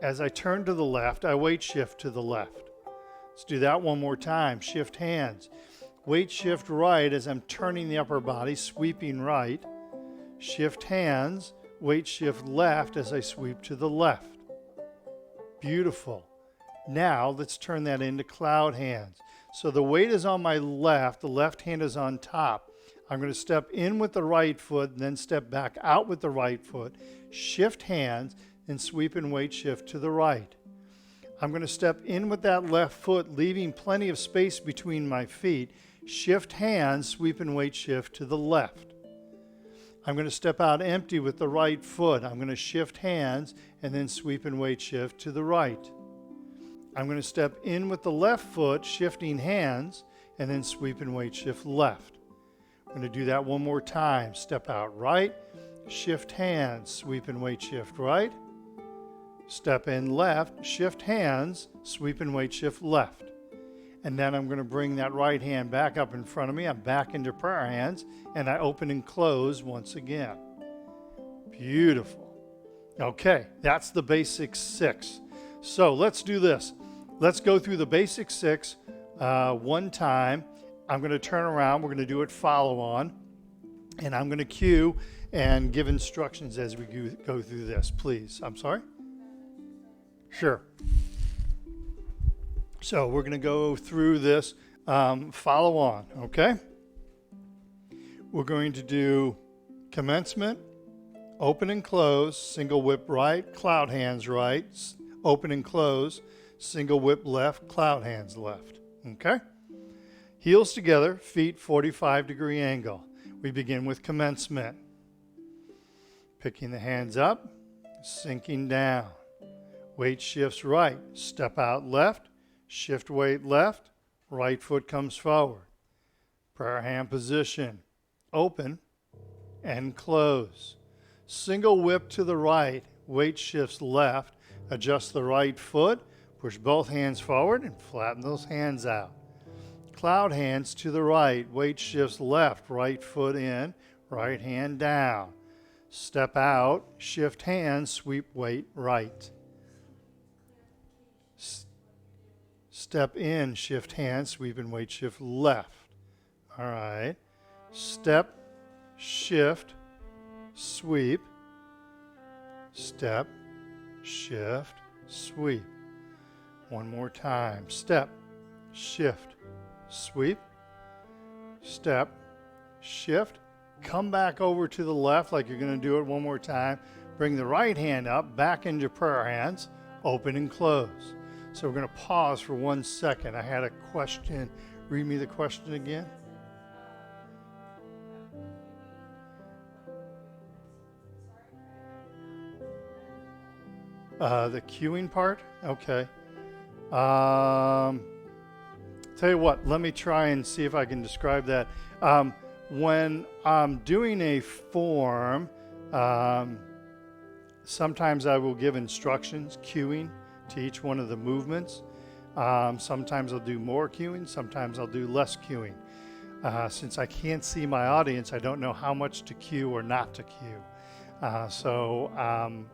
As I turn to the left, I weight shift to the left. Let's do that one more time. Shift hands. Weight shift right as I'm turning the upper body, sweeping right. Shift hands. Weight shift left as I sweep to the left. Beautiful. Now let's turn that into cloud hands. So the weight is on my left, the left hand is on top. I'm going to step in with the right foot and then step back out with the right foot. Shift hands and sweep and weight shift to the right. I'm going to step in with that left foot, leaving plenty of space between my feet. Shift hands, sweep and weight shift to the left. I'm going to step out empty with the right foot. I'm going to shift hands and then sweep and weight shift to the right. I'm going to step in with the left foot, shifting hands, and then sweep and weight shift left. I'm going to do that one more time. Step out right, shift hands, sweep and weight shift right. Step in left, shift hands, sweep and weight shift left. And then I'm going to bring that right hand back up in front of me. I'm back into prayer hands, and I open and close once again. Beautiful. Okay, that's the basic 6. So let's do this. Let's go through the basic 6 one time. I'm going to turn around. We're going to do it follow on. And I'm going to cue and give instructions as we go through this, please. I'm sorry? Sure. So we're going to go through this follow on, okay? We're going to do commencement, open and close, single whip right, cloud hands right, open and close, single whip left, cloud hands left, okay? Heels together, feet 45-degree angle. We begin with commencement. Picking the hands up, sinking down. Weight shifts right, step out left, shift weight left, right foot comes forward. Prayer hand position, open and close. Single whip to the right, weight shifts left, adjust the right foot, push both hands forward and flatten those hands out. Cloud hands to the right, weight shifts left, right foot in, right hand down. Step out, shift hands, sweep weight right. Step in, shift hands, sweep and weight shift left. All right. Step, shift, sweep. Step, shift, sweep. One more time. Step, shift, sweep. Step, shift. Come back over to the left like you're going to do it one more time. Bring the right hand up, back into prayer hands, open and close. So we're going to pause for 1 second. I had a question. Read me the question again. The queuing part? Okay. Tell you what, let me try and see if I can describe that. When I'm doing a form, sometimes I will give instructions, cueing, to each one of the movements. Sometimes I'll do more cueing, sometimes I'll do less cueing. Since I can't see my audience, I don't know how much to cue or not to cue. So I'm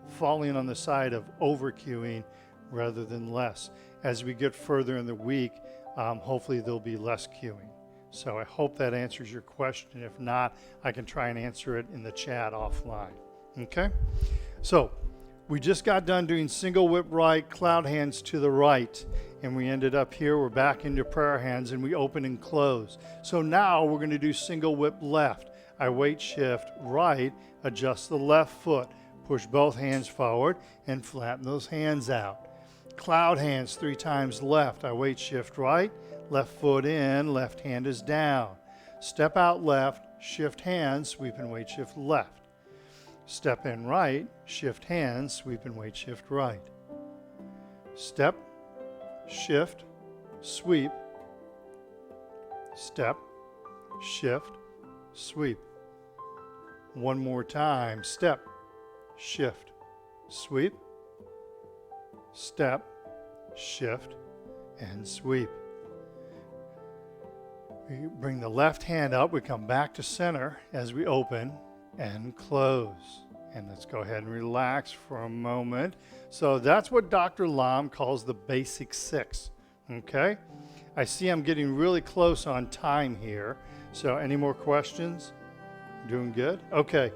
falling on the side of over cueing rather than less. As we get further in the week, hopefully there'll be less cueing. So I hope that answers your question. If not, I can try and answer it in the chat offline. Okay? So we just got done doing single whip right, cloud hands to the right, and we ended up here. We're back into prayer hands, and we open and close. So now we're going to do single whip left. I weight shift right, adjust the left foot, push both hands forward, and flatten those hands out. Cloud hands 3 times left. I weight shift right, left foot in, left hand is down. Step out left, shift hands, sweep and weight shift left. Step in right, shift hands, sweep and weight shift right. Step, shift, sweep. Step, shift, sweep. One more time. Step, shift, sweep. Step, shift, and sweep. We bring the left hand up. We come back to center as we open and close. And let's go ahead and relax for a moment. So that's what Dr. Lam calls the basic 6. Okay? I see I'm getting really close on time here. So any more questions? Doing good? Okay.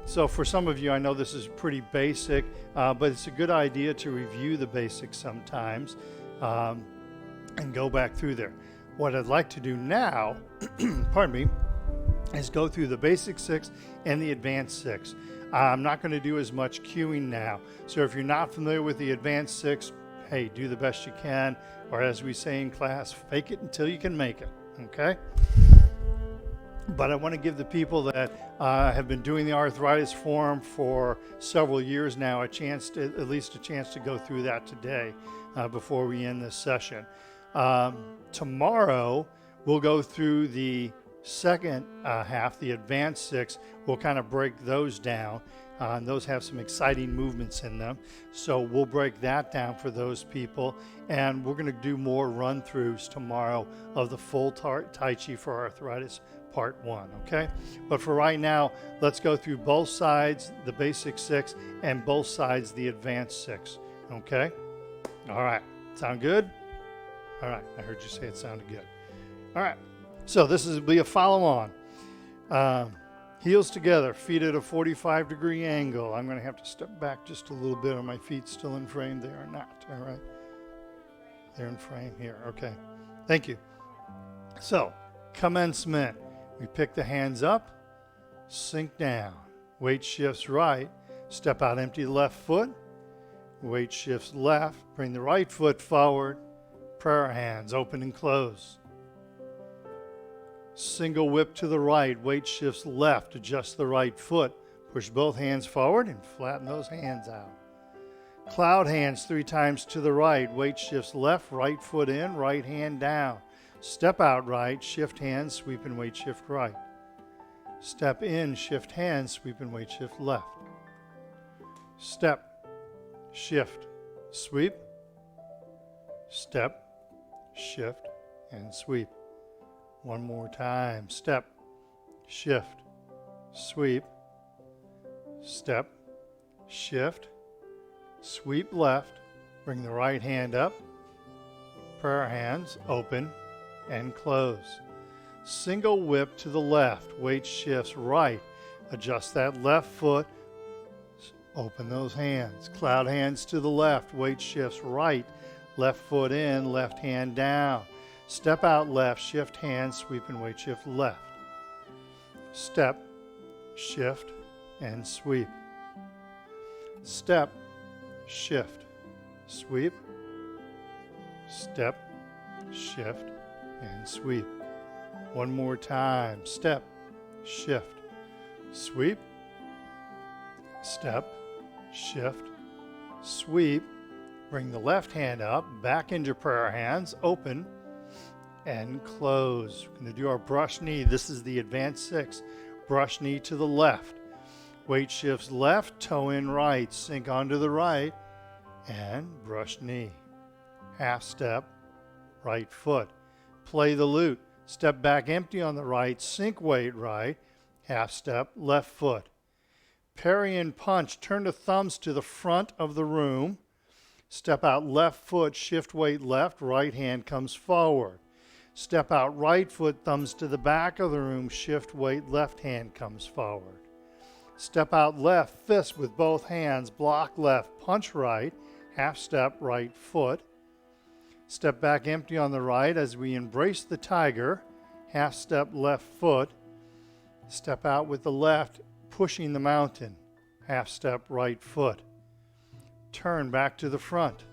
So for some of you, I know this is pretty basic, but it's a good idea to review the basics sometimes and go back through there. What I'd like to do now, pardon me, is go through the basic 6 and the advanced 6. I'm not going to do as much cueing now. So if you're not familiar with the advanced 6, hey, do the best you can, or as we say in class, fake it until you can make it, okay? But I want to give the people that have been doing the arthritis forum for several years now a chance to, at least a chance to go through that today before we end this session. Tomorrow, we'll go through the second half, the advanced 6. We'll kind of break those down. And those have some exciting movements in them. So we'll break that down for those people. And we're going to do more run-throughs tomorrow of the full Tai Chi for Arthritis Part 1, okay? But for right now, let's go through both sides, the basic 6, and both sides, the advanced 6, okay? All right, sound good? All right, I heard you say it sounded good. All right, so this will be a follow-on. Heels together, feet at a 45-degree angle. I'm going to have to step back just a little bit. Are my feet still in frame? They are not, all right? They're in frame here, okay. Thank you. So, commencement. We pick the hands up, sink down. Weight shifts right, step out, empty the left foot. Weight shifts left, bring the right foot forward. Prayer hands, open and close. Single whip to the right, weight shifts left, adjust the right foot. Push both hands forward and flatten those hands out. Cloud hands 3 times to the right, weight shifts left, right foot in, right hand down. Step out right, shift hands, sweep and weight shift right. Step in, shift hands, sweep and weight shift left. Step, shift, sweep. Step, shift, and sweep. One more time. Step, shift, sweep, step, shift, sweep left, bring the right hand up, prayer hands, open and close. Single whip to the left, weight shifts right, adjust that left foot, open those hands. Cloud hands to the left, weight shifts right, left foot in, left hand down. Step out left, shift hands, sweep and weight shift left. Step, shift, and sweep. Step, shift, sweep, step, shift, and sweep. One more time. Step, shift, sweep, step, shift, sweep. Bring the left hand up, back into prayer hands, open and close. We're going to do our brush knee. This is the advanced 6. Brush knee to the left. Weight shifts left, toe in right, sink onto the right, and brush knee. Half step, right foot. Play the lute. Step back empty on the right, sink weight right, half step, left foot. Parry and punch, turn the thumbs to the front of the room. Step out left foot, shift weight left, right hand comes forward. Step out right foot, thumbs to the back of the room, shift weight, left hand comes forward. Step out left, fist with both hands, block left, punch right, half step, right foot. Step back empty on the right as we embrace the tiger, half step, left foot. Step out with the left, pushing the mountain, half step, right foot. Turn back to the front,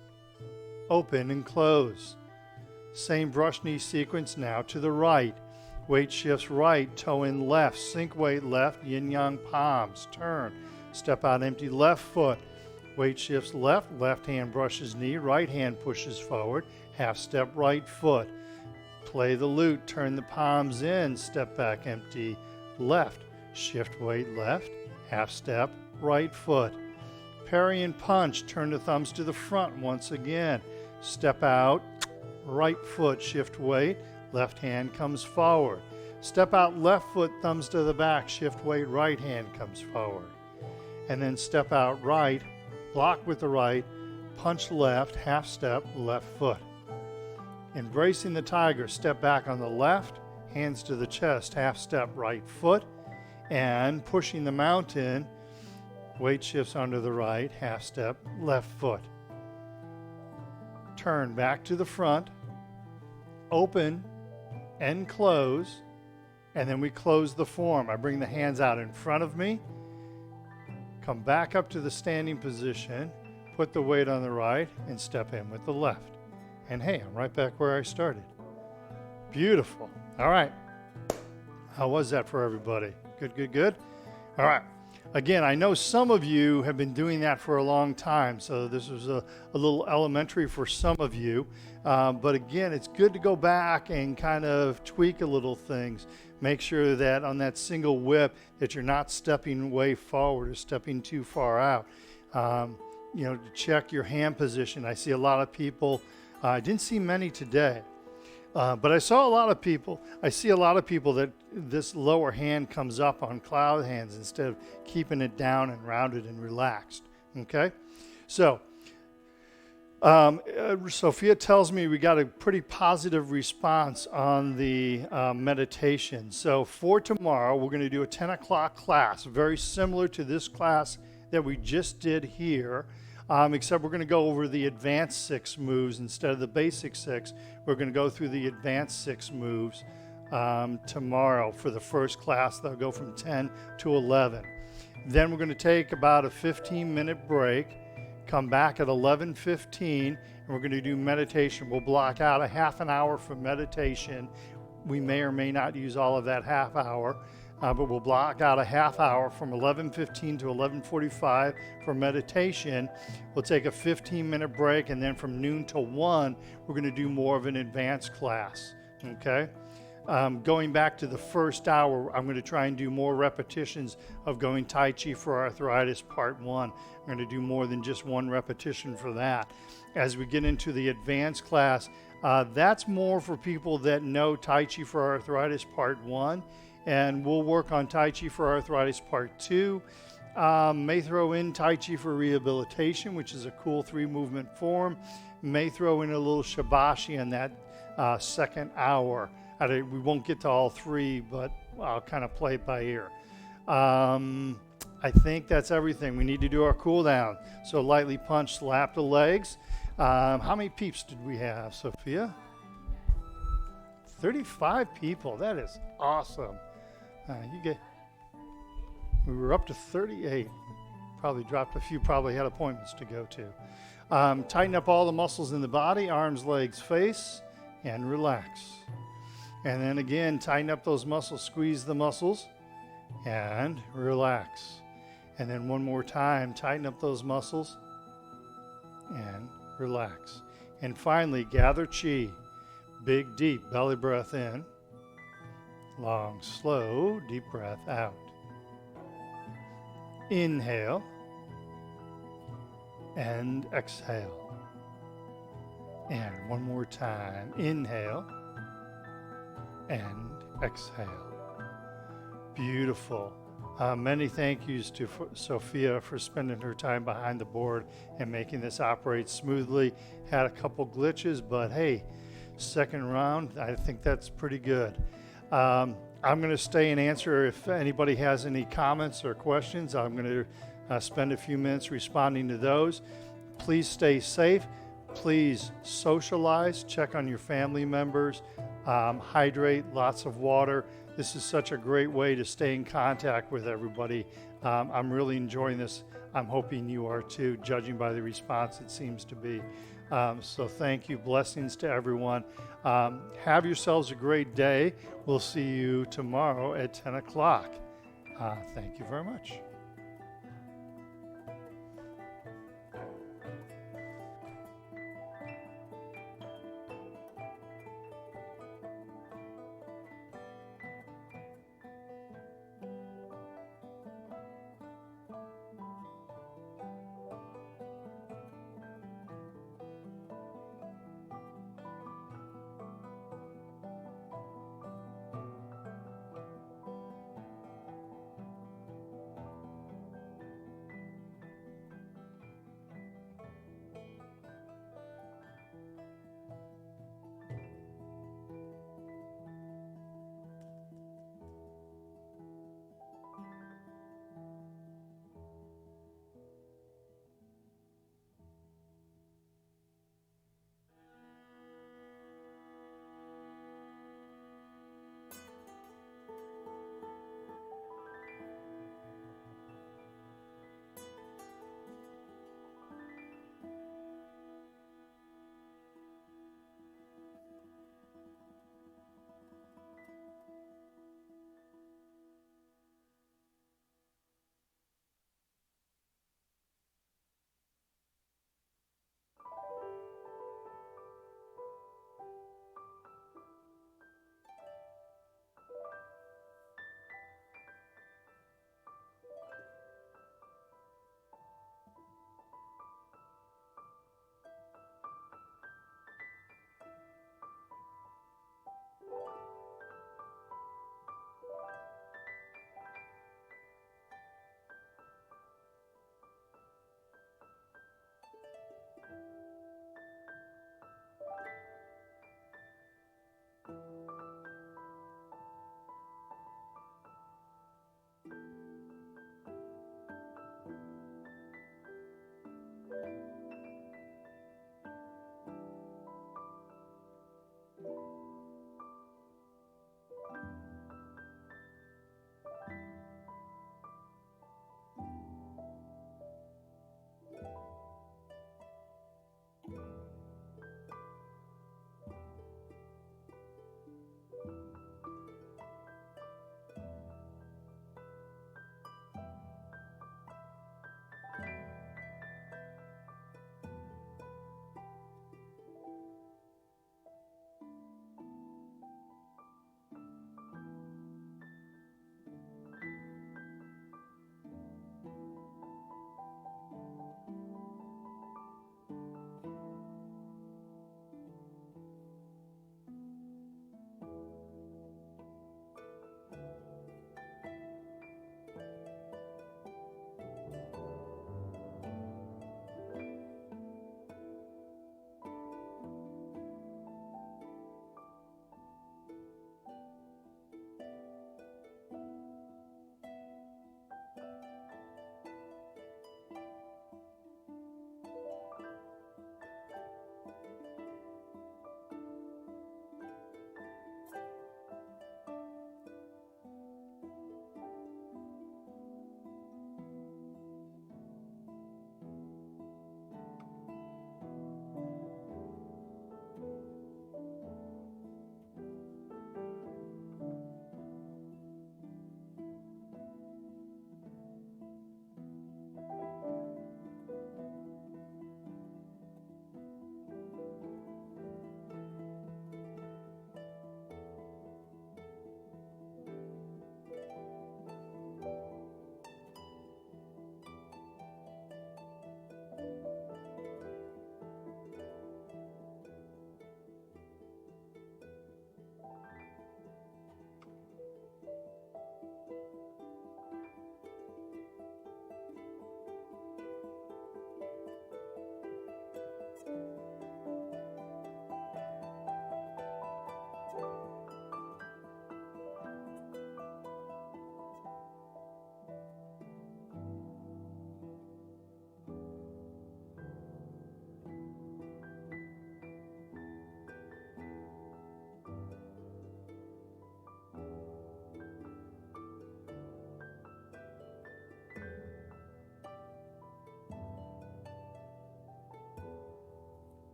open and close. Same brush knee sequence now to the right. Weight shifts right, toe in left, sink weight left, yin yang palms, turn. Step out empty left foot. Weight shifts left, left hand brushes knee, right hand pushes forward, half step right foot. Play the lute, turn the palms in, step back empty left, shift weight left, half step right foot. Parry and punch, turn the thumbs to the front once again. Step out, right foot, shift weight, left hand comes forward. Step out left foot, thumbs to the back, shift weight, right hand comes forward. And then step out right, block with the right, punch left, half step, left foot. Embracing the tiger, step back on the left, hands to the chest, half step, right foot, and pushing the mountain, weight shifts onto the right, half step, left foot. Turn back to the front, open and close, and then we close the form. I bring the hands out in front of me, come back up to the standing position, put the weight on the right, and step in with the left. And hey, I'm right back where I started. Beautiful. All right. How was that for everybody? Good, good, good? All right. Again, I know some of you have been doing that for a long time, so this was a little elementary for some of you. But again, it's good to go back and kind of tweak a little things. Make sure that on that single whip that you're not stepping way forward or stepping too far out. To check your hand position. I see a lot of people, I didn't see many today, but I saw a lot of people. I see a lot of people that this lower hand comes up on cloud hands instead of keeping it down and rounded and relaxed. Okay? So, Sophia tells me we got a pretty positive response on the meditation. So for tomorrow, we're going to do a 10 o'clock class, very similar to this class that we just did here. Except we're going to go over the advanced 6 moves instead of the basic 6. We're going to go through the advanced 6 moves tomorrow for the first class. They'll go from 10 to 11. Then we're going to take about a 15-minute break, come back at 11:15, and we're going to do meditation. We'll block out a half an hour for meditation. We may or may not use all of that half hour. But we'll block out a half hour from 11:15 to 11:45 for meditation. We'll take a 15-minute break, and then from noon to 1, we're going to do more of an advanced class, okay? Going back to the first hour, I'm going to try and do more repetitions of going Tai Chi for Arthritis Part 1. I'm going to do more than just one repetition for that. As we get into the advanced class, that's more for people that know Tai Chi for Arthritis Part 1. And we'll work on Tai Chi for Arthritis Part 2 May throw in Tai Chi for rehabilitation, which is a cool 3-movement form. May throw in a little Shibashi in that second hour. We won't get to all 3, but I'll kind of play it by ear. I think that's everything. We need to do our cool down. So lightly punch, slap the legs. How many peeps did we have, Sophia? 35 people. That is awesome. We were up to 38. Probably dropped a few, probably had appointments to go to. Tighten up all the muscles in the body, arms, legs, face, and relax. And then again, tighten up those muscles, squeeze the muscles, and relax. And then one more time, tighten up those muscles, and relax. And finally, gather chi. Big, deep belly breath in. Long, slow, deep breath out. Inhale and exhale. And one more time. Inhale and exhale. Beautiful. Many thank yous to Sophia for spending her time behind the board and making this operate smoothly. Had a couple glitches, but hey, second round, I think that's pretty good. I'm going to stay and answer if anybody has any comments or questions. I'm going to spend a few minutes responding to those. Please stay safe. Please socialize. Check on your family members. Hydrate, lots of water. This is such a great way to stay in contact with everybody. I'm really enjoying this. I'm hoping you are too, judging by the response it seems to be. So thank you. Blessings to everyone. Have yourselves a great day. We'll see you tomorrow at 10 o'clock. Thank you very much.